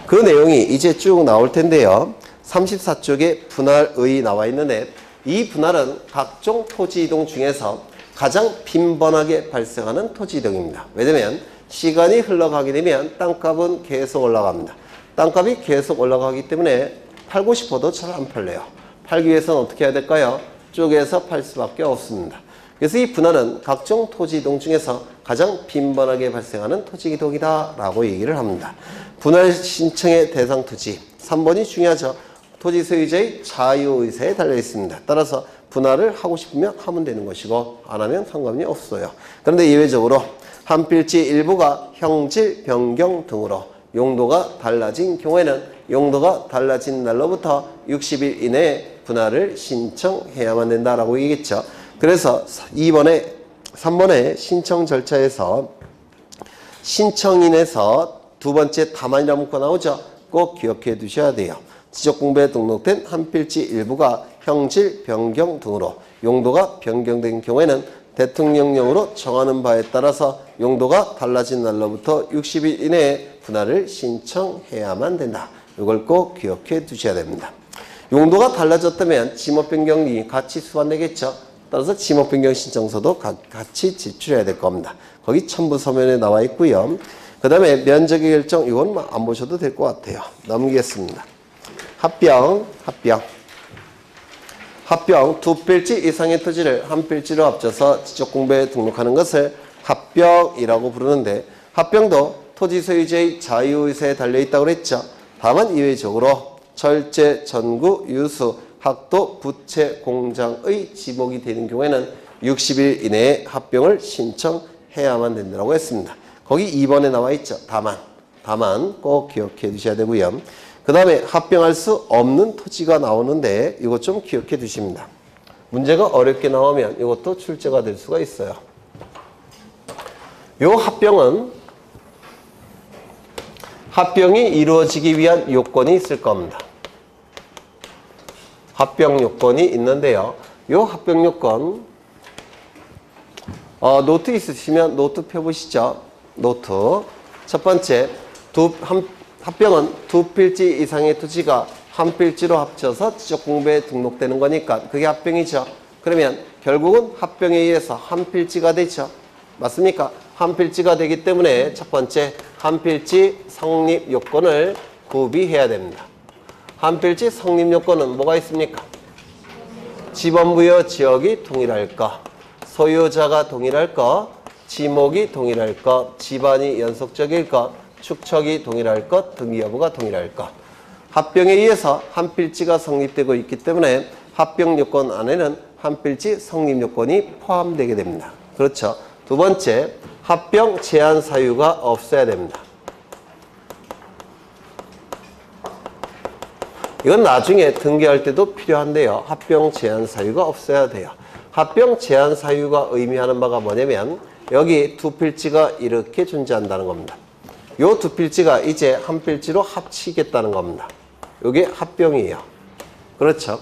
그 내용이 이제 쭉 나올 텐데요. 34쪽에 분할의 나와 있는데 이 분할은 각종 토지 이동 중에서 가장 빈번하게 발생하는 토지 이동입니다. 왜냐면 시간이 흘러가게 되면 땅값은 계속 올라갑니다. 땅값이 계속 올라가기 때문에 팔고 싶어도 잘 안 팔려요. 팔기 위해서는 어떻게 해야 될까요? 쪼개서 팔 수밖에 없습니다. 그래서 이 분할은 각종 토지 이동 중에서 가장 빈번하게 발생하는 토지 이동이다 라고 얘기를 합니다. 분할 신청의 대상 토지 3번이 중요하죠. 토지 소유자의 자유의사에 달려 있습니다. 따라서 분할을 하고 싶으면 하면 되는 것이고 안 하면 상관이 없어요. 그런데 예외적으로 한 필지 일부가 형질 변경 등으로 용도가 달라진 경우에는 용도가 달라진 날로부터 60일 이내에 분할을 신청해야만 된다라고 얘기했죠. 그래서 3번의 신청 절차에서 신청인에서 두 번째 다만이라는 문구가 나오죠. 꼭 기억해 두셔야 돼요. 지적공부에 등록된 한 필지 일부가 형질 변경 등으로 용도가 변경된 경우에는 대통령령으로 정하는 바에 따라서 용도가 달라진 날로부터 60일 이내에 분할을 신청해야만 된다. 이걸 꼭 기억해 두셔야 됩니다. 용도가 달라졌다면 지목 변경이 같이 수반되겠죠. 따라서 지목 변경 신청서도 같이 제출해야 될 겁니다. 거기 첨부 서면에 나와 있고요. 그 다음에 면적의 결정 이건 안 보셔도 될 것 같아요. 넘기겠습니다. 합병 두 필지 이상의 토지를 한 필지로 합쳐서 지적공부에 등록하는 것을 합병이라고 부르는데 합병도 토지 소유자의 자유의사에 달려있다고 그랬죠. 다만 이외적으로 철제, 전구, 유수, 학도, 부채, 공장의 지목이 되는 경우에는 60일 이내에 합병을 신청해야만 된다고 했습니다. 거기 2번에 나와 있죠. 다만 꼭 기억해 두셔야 되고요. 그 다음에 합병할 수 없는 토지가 나오는데 이것 좀 기억해 두십니다. 문제가 어렵게 나오면 이것도 출제가 될 수가 있어요. 이 합병이 이루어지기 위한 요건이 있을 겁니다. 합병 요건이 있는데요. 이 합병 요건 노트 있으시면 노트 펴보시죠. 노트. 첫 번째, 합병은 두 필지 이상의 토지가 한 필지로 합쳐서 지적공부에 등록되는 거니까 그게 합병이죠. 그러면 결국은 합병에 의해서 한 필지가 되죠. 맞습니까? 한 필지가 되기 때문에 첫 번째, 한 필지 성립 요건을 구비해야 됩니다. 한 필지 성립 요건은 뭐가 있습니까? 지번부여 지역이 동일할 것, 소유자가 동일할 것, 지목이 동일할 것, 지반이 연속적일 것, 축척이 동일할 것, 등기 여부가 동일할 것. 합병에 의해서 한 필지가 성립되고 있기 때문에 합병 요건 안에는 한 필지 성립 요건이 포함되게 됩니다. 그렇죠. 두 번째, 합병 제한 사유가 없어야 됩니다. 이건 나중에 등기할 때도 필요한데요. 합병 제한 사유가 없어야 돼요. 합병 제한 사유가 의미하는 바가 뭐냐면 여기 두 필지가 이렇게 존재한다는 겁니다. 요 두 필지가 이제 한 필지로 합치겠다는 겁니다. 이게 합병이에요. 그렇죠.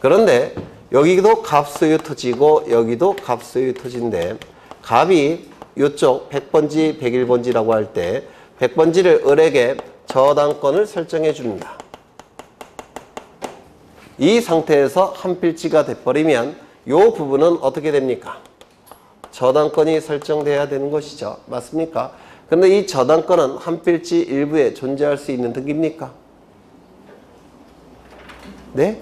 그런데 여기도 갑소유 토지고 여기도 갑소유 토지인데 갑이 이쪽 100번지 101번지라고 할 때 100번지를 을에게 저당권을 설정해 줍니다. 이 상태에서 한 필지가 돼버리면 이 부분은 어떻게 됩니까? 저당권이 설정돼야 되는 것이죠. 맞습니까? 그런데 이 저당권은 한 필지 일부에 존재할 수 있는 등기입니까? 네?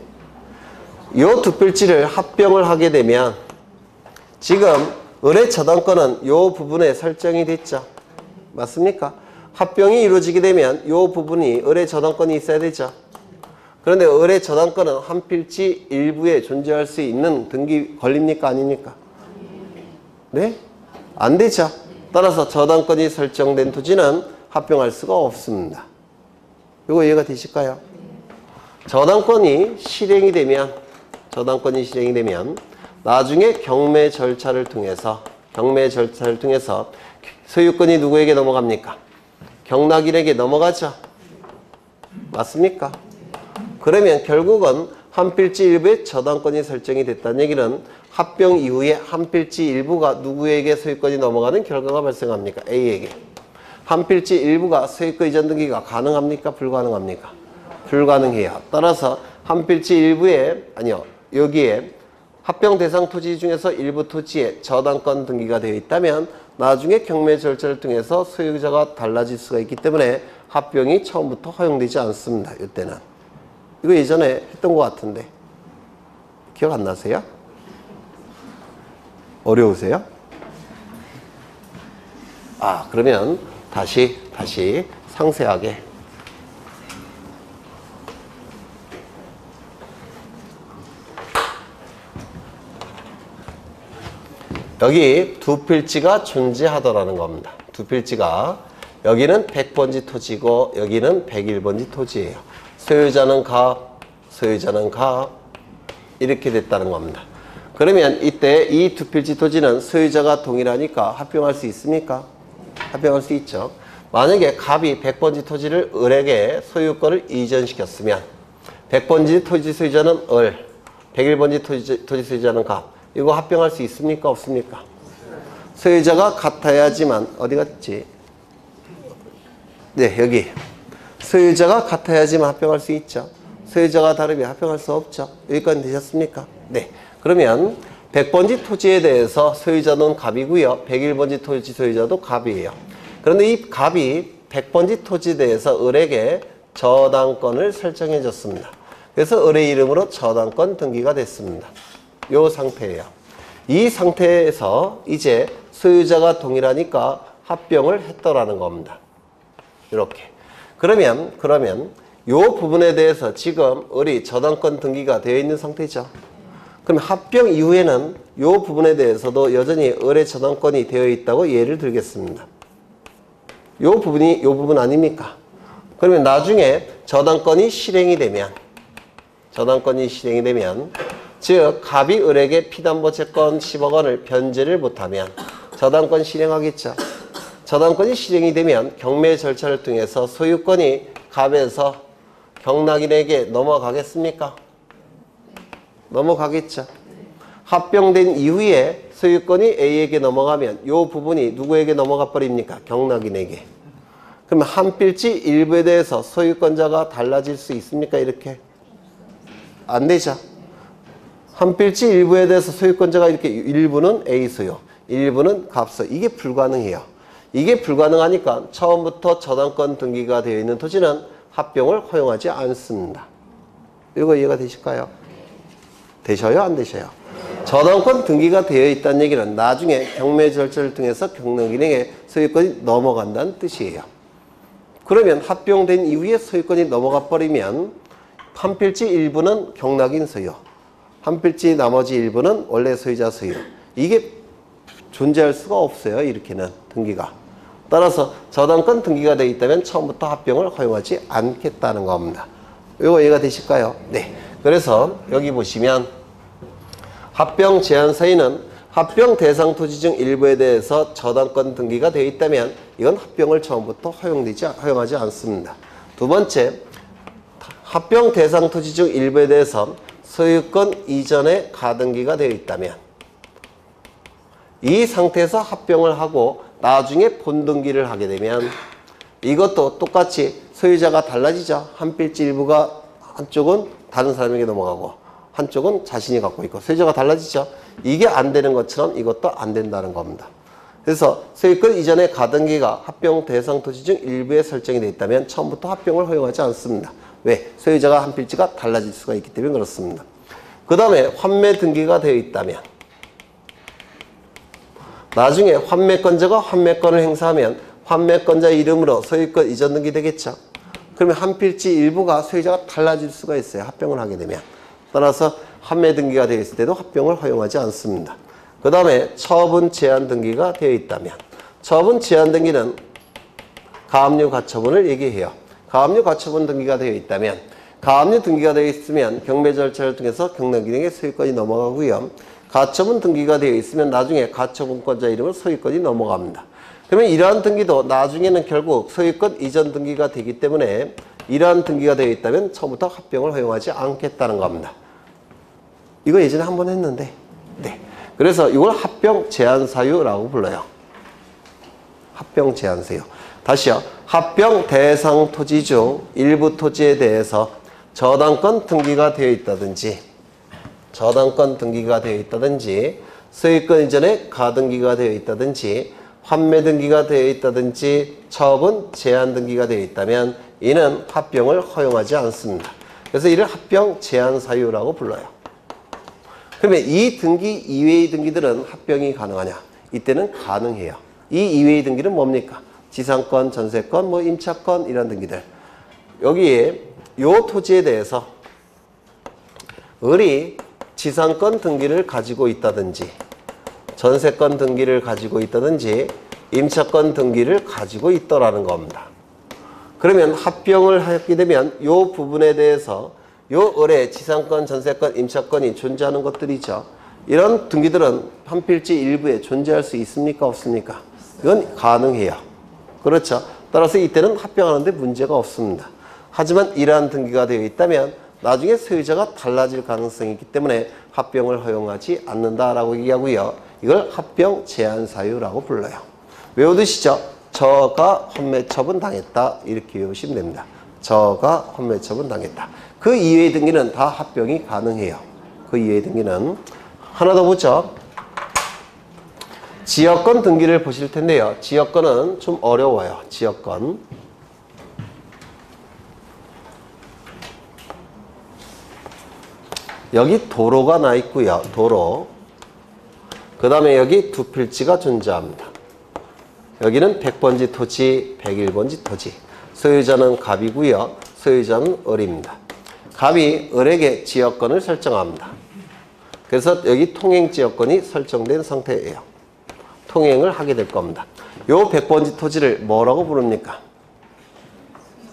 이 두 필지를 합병을 하게 되면 지금 을의 저당권은 이 부분에 설정이 됐죠. 맞습니까? 합병이 이루어지게 되면 이 부분이 을의 저당권이 있어야 되죠. 그런데 을의 저당권은 한 필지 일부에 존재할 수 있는 등기 권리입니까? 아닙니까? 네? 안 되죠. 따라서 저당권이 설정된 토지는 합병할 수가 없습니다. 이거 이해가 되실까요? 저당권이 실행이 되면 나중에 경매 절차를 통해서 소유권이 누구에게 넘어갑니까? 경락인에게 넘어가죠. 맞습니까? 그러면 결국은 한 필지 일부에 저당권이 설정이 됐다는 얘기는 합병 이후에 한 필지 일부가 누구에게 소유권이 넘어가는 결과가 발생합니까? A에게. 한 필지 일부가 소유권 이전 등기가 가능합니까? 불가능합니까? 불가능해요. 따라서 한 필지 일부에 여기에 합병 대상 토지 중에서 일부 토지에 저당권 등기가 되어 있다면 나중에 경매 절차를 통해서 소유자가 달라질 수가 있기 때문에 합병이 처음부터 허용되지 않습니다. 이때는. 이거 예전에 했던 것 같은데 기억 안 나세요? 어려우세요? 그러면 다시 상세하게 여기 두 필지가 존재하더라는 겁니다. 두 필지가. 여기는 100번지 토지고 여기는 101번지 토지예요. 소유자는 갑, 소유자는 갑 이렇게 됐다는 겁니다. 그러면 이때 이 두 필지 토지는 소유자가 동일하니까 합병할 수 있습니까? 합병할 수 있죠. 만약에 갑이 100번지 토지를 을에게 소유권을 이전시켰으면 100번지 토지 소유자는 을, 101번지 토지 소유자는 갑. 이거 합병할 수 있습니까? 없습니까? 소유자가 같아야지만 어디 갔지? 네, 여기. 소유자가 같아야지만 합병할 수 있죠. 소유자가 다르면 합병할 수 없죠. 여기까지 되셨습니까? 네. 그러면 100번지 토지에 대해서 소유자는 갑이고요. 101번지 토지 소유자도 갑이에요. 그런데 이 갑이 100번지 토지에 대해서 을에게 저당권을 설정해 줬습니다. 그래서 을의 이름으로 저당권 등기가 됐습니다. 이 상태예요. 이 상태에서 이제 소유자가 동일하니까 합병을 했더라는 겁니다. 이렇게. 그러면 이 부분에 대해서 지금 을이 저당권 등기가 되어 있는 상태죠. 그럼 합병 이후에는 이 부분에 대해서도 여전히 을의 저당권이 되어 있다고 예를 들겠습니다. 이 부분 아닙니까? 그러면 나중에 저당권이 실행이 되면 즉 갑이 을에게 피담보 채권 10억 원을 변제를 못하면 저당권 실행하겠죠. 저당권이 실행이 되면 경매 절차를 통해서 소유권이 갑에서 경락인에게 넘어가겠습니까? 넘어가겠죠. 합병된 이후에 소유권이 A에게 넘어가면 이 부분이 누구에게 넘어가 버립니까? 경락인에게. 그러면 한 필지 일부에 대해서 소유권자가 달라질 수 있습니까? 이렇게? 안 되죠. 한 필지 일부에 대해서 소유권자가 이렇게 일부는 A 소유, 일부는 갑 소유. 이게 불가능해요. 이게 불가능하니까 처음부터 저당권 등기가 되어 있는 토지는 합병을 허용하지 않습니다. 이거 이해가 되실까요? 되셔요? 안 되셔요? 저당권 등기가 되어 있다는 얘기는 나중에 경매 절차를 통해서 경락인에게 소유권이 넘어간다는 뜻이에요. 그러면 합병된 이후에 소유권이 넘어가 버리면 한 필지 일부는 경락인 소유, 한 필지 나머지 일부는 원래 소유자 소유. 이게 존재할 수가 없어요. 이렇게는 등기가. 따라서 저당권 등기가 되어 있다면 처음부터 합병을 허용하지 않겠다는 겁니다. 이거 이해가 되실까요? 네. 그래서 여기 보시면 합병 제한 사유는 합병 대상 토지 중 일부에 대해서 저당권 등기가 되어 있다면 이건 합병을 처음부터 허용하지 않습니다. 두 번째, 합병 대상 토지 중 일부에 대해서 소유권 이전에 가등기가 되어 있다면 이 상태에서 합병을 하고 나중에 본등기를 하게 되면 이것도 똑같이 소유자가 달라지죠. 한 필지 일부가 한쪽은 다른 사람에게 넘어가고 한쪽은 자신이 갖고 있고 소유자가 달라지죠. 이게 안 되는 것처럼 이것도 안 된다는 겁니다. 그래서 소유권 이전의 가등기가 합병 대상 토지 중 일부에 설정이 되어 있다면 처음부터 합병을 허용하지 않습니다. 왜? 소유자가 한 필지가 달라질 수가 있기 때문에 그렇습니다. 그 다음에 환매 등기가 되어 있다면 나중에 환매권자가 환매권을 행사하면 환매권자 이름으로 소유권 이전 등기 되겠죠. 그러면 한 필지 일부가 소유자가 달라질 수가 있어요. 합병을 하게 되면. 따라서 환매 등기가 되어 있을 때도 합병을 허용하지 않습니다. 그 다음에 처분 제한 등기가 되어 있다면 처분 제한 등기는 가압류 가처분을 얘기해요. 가압류 가처분 등기가 되어 있다면 가압류 등기가 되어 있으면 경매 절차를 통해서 경락인에게 소유권이 넘어가고요. 가처분 등기가 되어 있으면 나중에 가처분권자 이름으로 소유권이 넘어갑니다. 그러면 이러한 등기도 나중에는 결국 소유권 이전 등기가 되기 때문에 이러한 등기가 되어 있다면 처음부터 합병을 허용하지 않겠다는 겁니다. 이거 예전에 한번 했는데 네. 그래서 이걸 합병 제한 사유라고 불러요. 합병 제한 사유. 다시요. 합병 대상 토지 중 일부 토지에 대해서 저당권 등기가 되어 있다든지 소유권 이전에 가등기가 되어 있다든지 환매 등기가 되어 있다든지 처분 제한 등기가 되어 있다면 이는 합병을 허용하지 않습니다. 그래서 이를 합병 제한 사유라고 불러요. 그러면 이 등기 이외의 등기들은 합병이 가능하냐? 이때는 가능해요. 이 이외의 등기는 뭡니까? 지상권, 전세권, 임차권 이런 등기들. 여기에 요 토지에 대해서 을이 지상권 등기를 가지고 있다든지 전세권 등기를 가지고 있다든지 임차권 등기를 가지고 있더라는 겁니다. 그러면 합병을 하게 되면 이 부분에 대해서 요 을에 지상권, 전세권, 임차권이 존재하는 것들이죠. 이런 등기들은 한 필지 일부에 존재할 수 있습니까? 없습니까? 이건 가능해요. 그렇죠. 따라서 이때는 합병하는데 문제가 없습니다. 하지만 이러한 등기가 되어 있다면 나중에 소유자가 달라질 가능성이 있기 때문에 합병을 허용하지 않는다라고 얘기하고요. 이걸 합병 제한 사유라고 불러요. 외워두시죠. 저가 헌매처분 당했다. 이렇게 외우시면 됩니다. 저가 헌매처분 당했다. 그 이외의 등기는 다 합병이 가능해요. 그 이외의 등기는 하나 더 보죠. 지역권 등기를 보실 텐데요. 지역권은 좀 어려워요. 지역권. 여기 도로가 나 있고요. 도로. 그 다음에 여기 두 필지가 존재합니다. 여기는 100번지 토지, 101번지 토지. 소유자는 갑이고요. 소유자는 을입니다. 갑이 을에게 지역권을 설정합니다. 그래서 여기 통행지역권이 설정된 상태예요. 통행을 하게 될 겁니다. 요 100번지 토지를 뭐라고 부릅니까?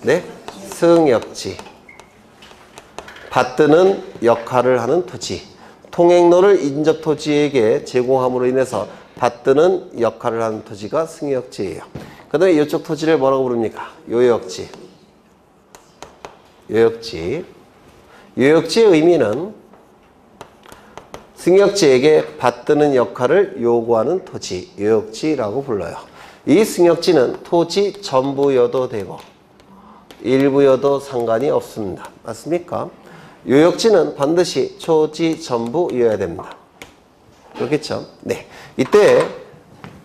네? 승역지. 받드는 역할을 하는 토지. 통행로를 인접토지에게 제공함으로 인해서 받드는 역할을 하는 토지가 승역지예요. 그 다음에 이쪽 토지를 뭐라고 부릅니까? 요역지. 요역지. 요역지의 의미는 승역지에게 받드는 역할을 요구하는 토지, 요역지라고 불러요. 이 승역지는 토지 전부여도 되고 일부여도 상관이 없습니다. 맞습니까? 요역지는 반드시 토지 전부여야 됩니다. 그렇겠죠? 네. 이때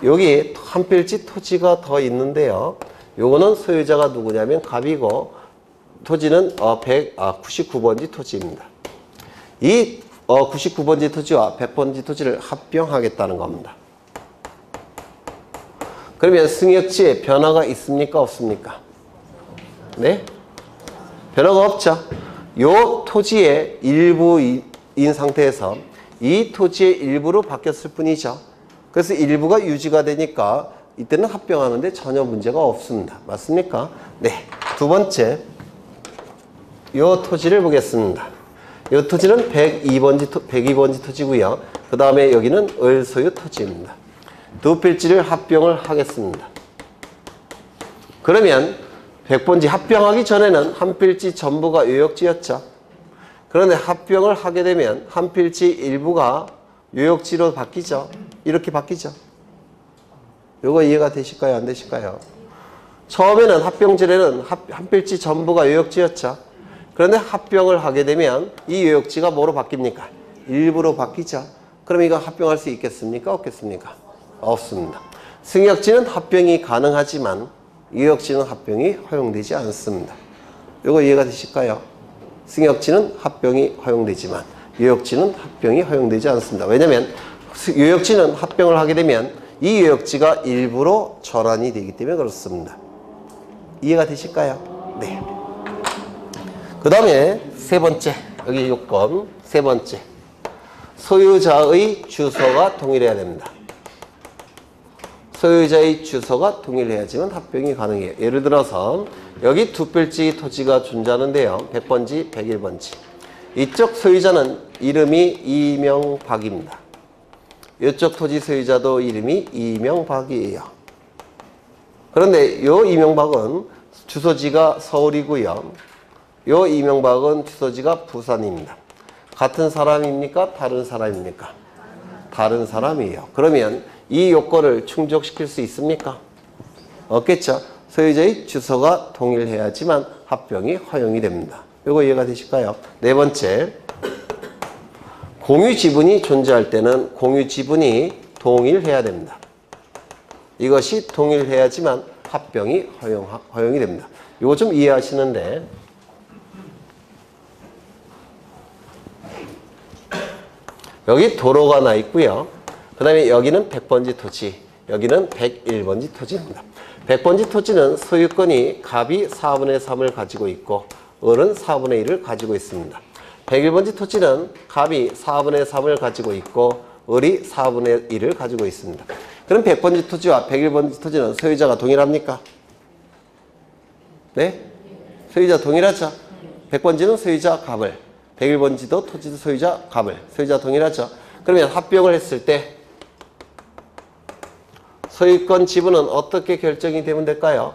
여기 한 필지 토지가 더 있는데요. 요거는 소유자가 누구냐면 갑이고 토지는 99번지 토지입니다. 이 99번지 토지와 100번지 토지를 합병하겠다는 겁니다. 그러면 승역지에 변화가 있습니까? 없습니까? 네? 변화가 없죠. 요 토지의 일부인 상태에서 이 토지의 일부로 바뀌었을 뿐이죠. 그래서 일부가 유지가 되니까 이때는 합병하는데 전혀 문제가 없습니다. 맞습니까? 네. 두 번째, 요 토지를 보겠습니다. 이 토지는 102번지 토지고요. 그 다음에 여기는 을 소유 토지입니다. 두 필지를 합병을 하겠습니다. 그러면 100번지 합병하기 전에는 한 필지 전부가 요역지였죠. 그런데 합병을 하게 되면 한 필지 일부가 요역지로 바뀌죠. 이렇게 바뀌죠. 요거 이해가 되실까요? 안 되실까요? 처음에는 합병 전에는 한 필지 전부가 요역지였죠. 그런데 합병을 하게 되면 이 요역지가 뭐로 바뀝니까? 일부로 바뀌죠. 그럼 이거 합병할 수 있겠습니까? 없겠습니까? 없습니다. 승역지는 합병이 가능하지만 요역지는 합병이 허용되지 않습니다. 이거 이해가 되실까요? 승역지는 합병이 허용되지만 요역지는 합병이 허용되지 않습니다. 왜냐하면 요역지는 합병을 하게 되면 이 요역지가 일부로 전환이 되기 때문에 그렇습니다. 이해가 되실까요? 네. 그 다음에 세 번째, 여기 요건 세 번째, 소유자의 주소가 동일해야 됩니다. 소유자의 주소가 동일해야지만 합병이 가능해요. 예를 들어서 여기 두 필지 토지가 존재하는데요. 100번지, 101번지. 이쪽 소유자는 이름이 이명박입니다. 이쪽 토지 소유자도 이름이 이명박이에요. 그런데 요 이명박은 주소지가 서울이고요. 요 이명박은 주소지가 부산입니다. 같은 사람입니까? 다른 사람입니까? 다른 사람이에요. 그러면 이 요건을 충족시킬 수 있습니까? 없겠죠. 소유자의 주소가 동일해야지만 합병이 허용이 됩니다. 요거 이해가 되실까요? 네 번째, 공유 지분이 존재할 때는 공유 지분이 동일해야 됩니다. 이것이 동일해야지만 합병이 허용이 됩니다. 이거 좀 이해하시는데, 여기 도로가 나 있고요. 그 다음에 여기는 100번지 토지, 여기는 101번지 토지입니다. 100번지 토지는 소유권이 갑이 4분의 3을 가지고 있고 을은 4분의 1을 가지고 있습니다. 101번지 토지는 갑이 4분의 3을 가지고 있고 을이 4분의 1을 가지고 있습니다. 그럼 100번지 토지와 101번지 토지는 소유자가 동일합니까? 네? 소유자 동일하죠? 100번지는 소유자 갑을, 101번지도 토지도 소유자 갑을, 소유자 동일하죠? 그러면 합병을 했을 때 소유권 지분은 어떻게 결정이 되면 될까요?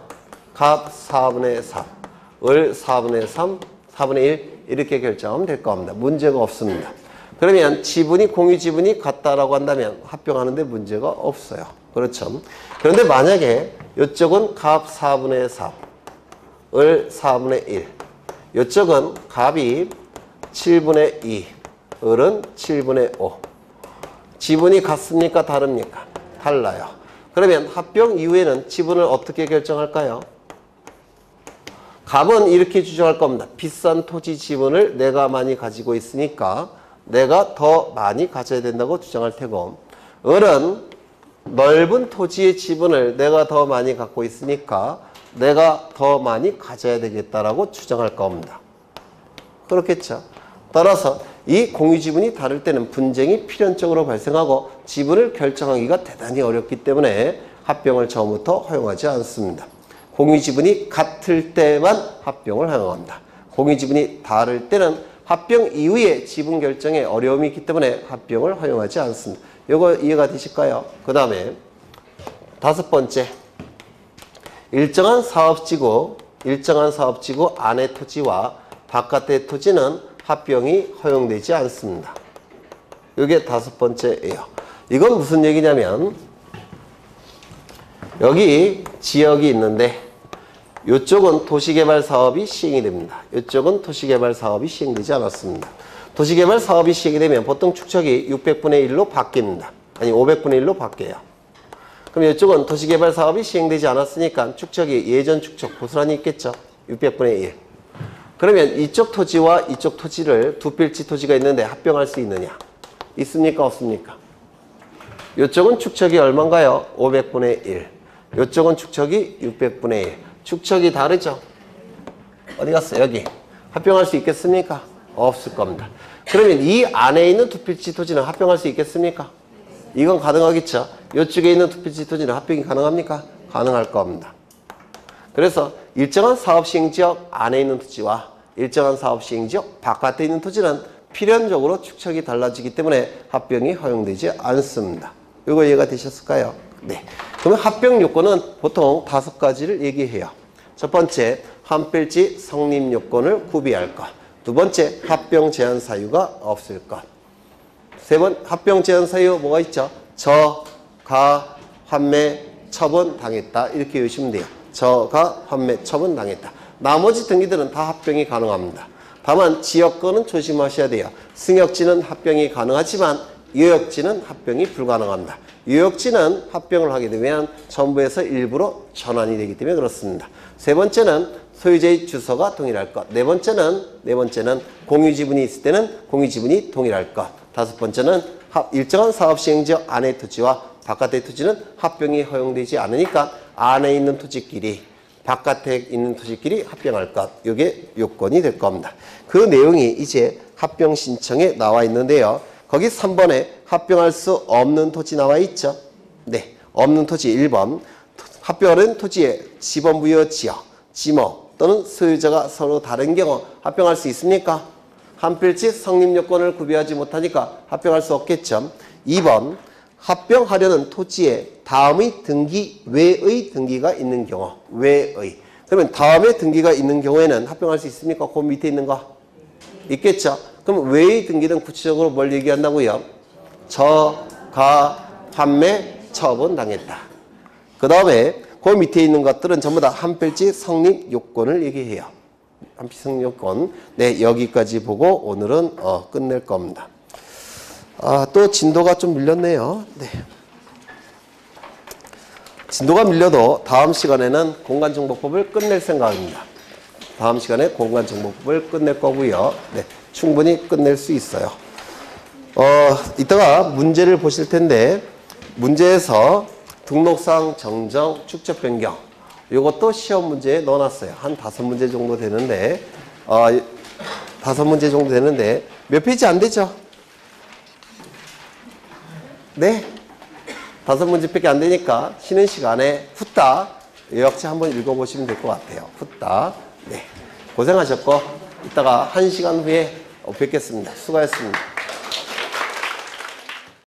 갑 4분의 3, 을 4분의 3, 4분의 1 이렇게 결정하면 될 겁니다. 문제가 없습니다. 그러면 지분이 공유 지분이 같다라고 한다면 합병하는데 문제가 없어요. 그렇죠? 그런데 만약에 이쪽은 갑 4분의 3, 을 4분의 1, 이쪽은 갑이 7분의 2, 을은 7분의 5. 지분이 같습니까? 다릅니까? 달라요. 그러면 합병 이후에는 지분을 어떻게 결정할까요? 갑은 이렇게 주장할 겁니다. 비싼 토지 지분을 내가 많이 가지고 있으니까 내가 더 많이 가져야 된다고 주장할 테고, 을은 넓은 토지의 지분을 내가 더 많이 갖고 있으니까 내가 더 많이 가져야 되겠다라고 주장할 겁니다. 그렇겠죠. 따라서 이 공유 지분이 다를 때는 분쟁이 필연적으로 발생하고 지분을 결정하기가 대단히 어렵기 때문에 합병을 처음부터 허용하지 않습니다. 공유 지분이 같을 때만 합병을 허용합니다. 공유 지분이 다를 때는 합병 이후에 지분 결정에 어려움이 있기 때문에 합병을 허용하지 않습니다. 이거 이해가 되실까요? 그 다음에 5번째, 일정한 사업지구 안의 토지와 바깥의 토지는 합병이 허용되지 않습니다. 이게 5번째예요. 이건 무슨 얘기냐면 여기 지역이 있는데 이쪽은 도시개발 사업이 시행이 됩니다. 이쪽은 도시개발 사업이 시행되지 않았습니다. 도시개발 사업이 시행이 되면 보통 축척이 600분의 1로 바뀝니다. 아니 500분의 1로 바뀌어요. 그럼 이쪽은 도시개발 사업이 시행되지 않았으니까 축척이 예전 축척 고스란히 있겠죠. 600분의 1. 그러면 이쪽 토지와 이쪽 토지를 두 필지 토지가 있는데 합병할 수 있느냐? 있습니까? 없습니까? 이쪽은 축척이 얼마인가요? 500분의 1. 이쪽은 축척이 600분의 1. 축척이 다르죠? 어디 갔어요? 여기. 합병할 수 있겠습니까? 없을 겁니다. 그러면 이 안에 있는 두 필지 토지는 합병할 수 있겠습니까? 이건 가능하겠죠? 이쪽에 있는 두 필지 토지는 합병이 가능합니까? 가능할 겁니다. 그래서 일정한 사업시행지역 안에 있는 토지와 일정한 사업시행지역 바깥에 있는 토지는 필연적으로 축척이 달라지기 때문에 합병이 허용되지 않습니다. 이거 이해가 되셨을까요? 네. 그러면 합병 요건은 보통 5가지를 얘기해요. 첫 번째, 한 필지 성립 요건을 구비할 것. 두 번째, 합병 제한 사유가 없을 것. 세 번, 합병 제한 사유 뭐가 있죠? 가, 환매, 처분 당했다. 이렇게 외우시면 돼요. 가, 환매, 처분 당했다. 나머지 등기들은 다 합병이 가능합니다. 다만 지역권은 조심하셔야 돼요. 승역지는 합병이 가능하지만 유역지는 합병이 불가능합니다. 유역지는 합병을 하게 되면 정부에서 일부러 전환이 되기 때문에 그렇습니다. 세 번째는 소유자의 주소가 동일할 것. 네 번째는 공유지분이 있을 때는 공유지분이 동일할 것. 다섯 번째는 일정한 사업시행지역 안의 토지와 바깥의 토지는 합병이 허용되지 않으니까 안에 있는 토지끼리 바깥에 있는 토지끼리 합병할 것. 이게 요건이 될 겁니다. 그 내용이 이제 합병 신청에 나와 있는데요. 거기 3번에 합병할 수 없는 토지 나와 있죠. 네, 없는 토지 1번. 합병하는 토지의 지번 부여 지역, 지목 또는 소유자가 서로 다른 경우 합병할 수 있습니까? 한 필지 성립 요건을 구비하지 못하니까 합병할 수 없겠죠. 2번, 합병하려는 토지에 다음의 등기 외의 등기가 있는 경우. 외의. 그러면 다음에 등기가 있는 경우에는 합병할 수 있습니까? 그 밑에 있는 거? 있겠죠. 그럼 외의 등기는 구체적으로 뭘 얘기한다고요? 가, 환매, 처분 당했다. 그 다음에 그 밑에 있는 것들은 전부 다 한 필지 성립 요건을 얘기해요. 한 필지 성립 요건. 네, 여기까지 보고 오늘은 끝낼 겁니다. 또 진도가 좀 밀렸네요. 네. 진도가 밀려도 다음 시간에는 공간정보법을 끝낼 생각입니다. 다음 시간에 공간정보법을 끝낼 거고요. 네, 충분히 끝낼 수 있어요. 이따가 문제를 보실 텐데 문제에서 등록상 정정, 축적 변경 이것도 시험 문제에 넣어놨어요. 한 5문제 정도 되는데 5문제 정도 되는데 몇 페이지 안 되죠? 네. 5문제밖에 안 되니까 쉬는 시간에 후딱 요약체 한번 읽어보시면 될 것 같아요. 후딱. 네. 고생하셨고 이따가 1시간 후에 뵙겠습니다. 수고하셨습니다.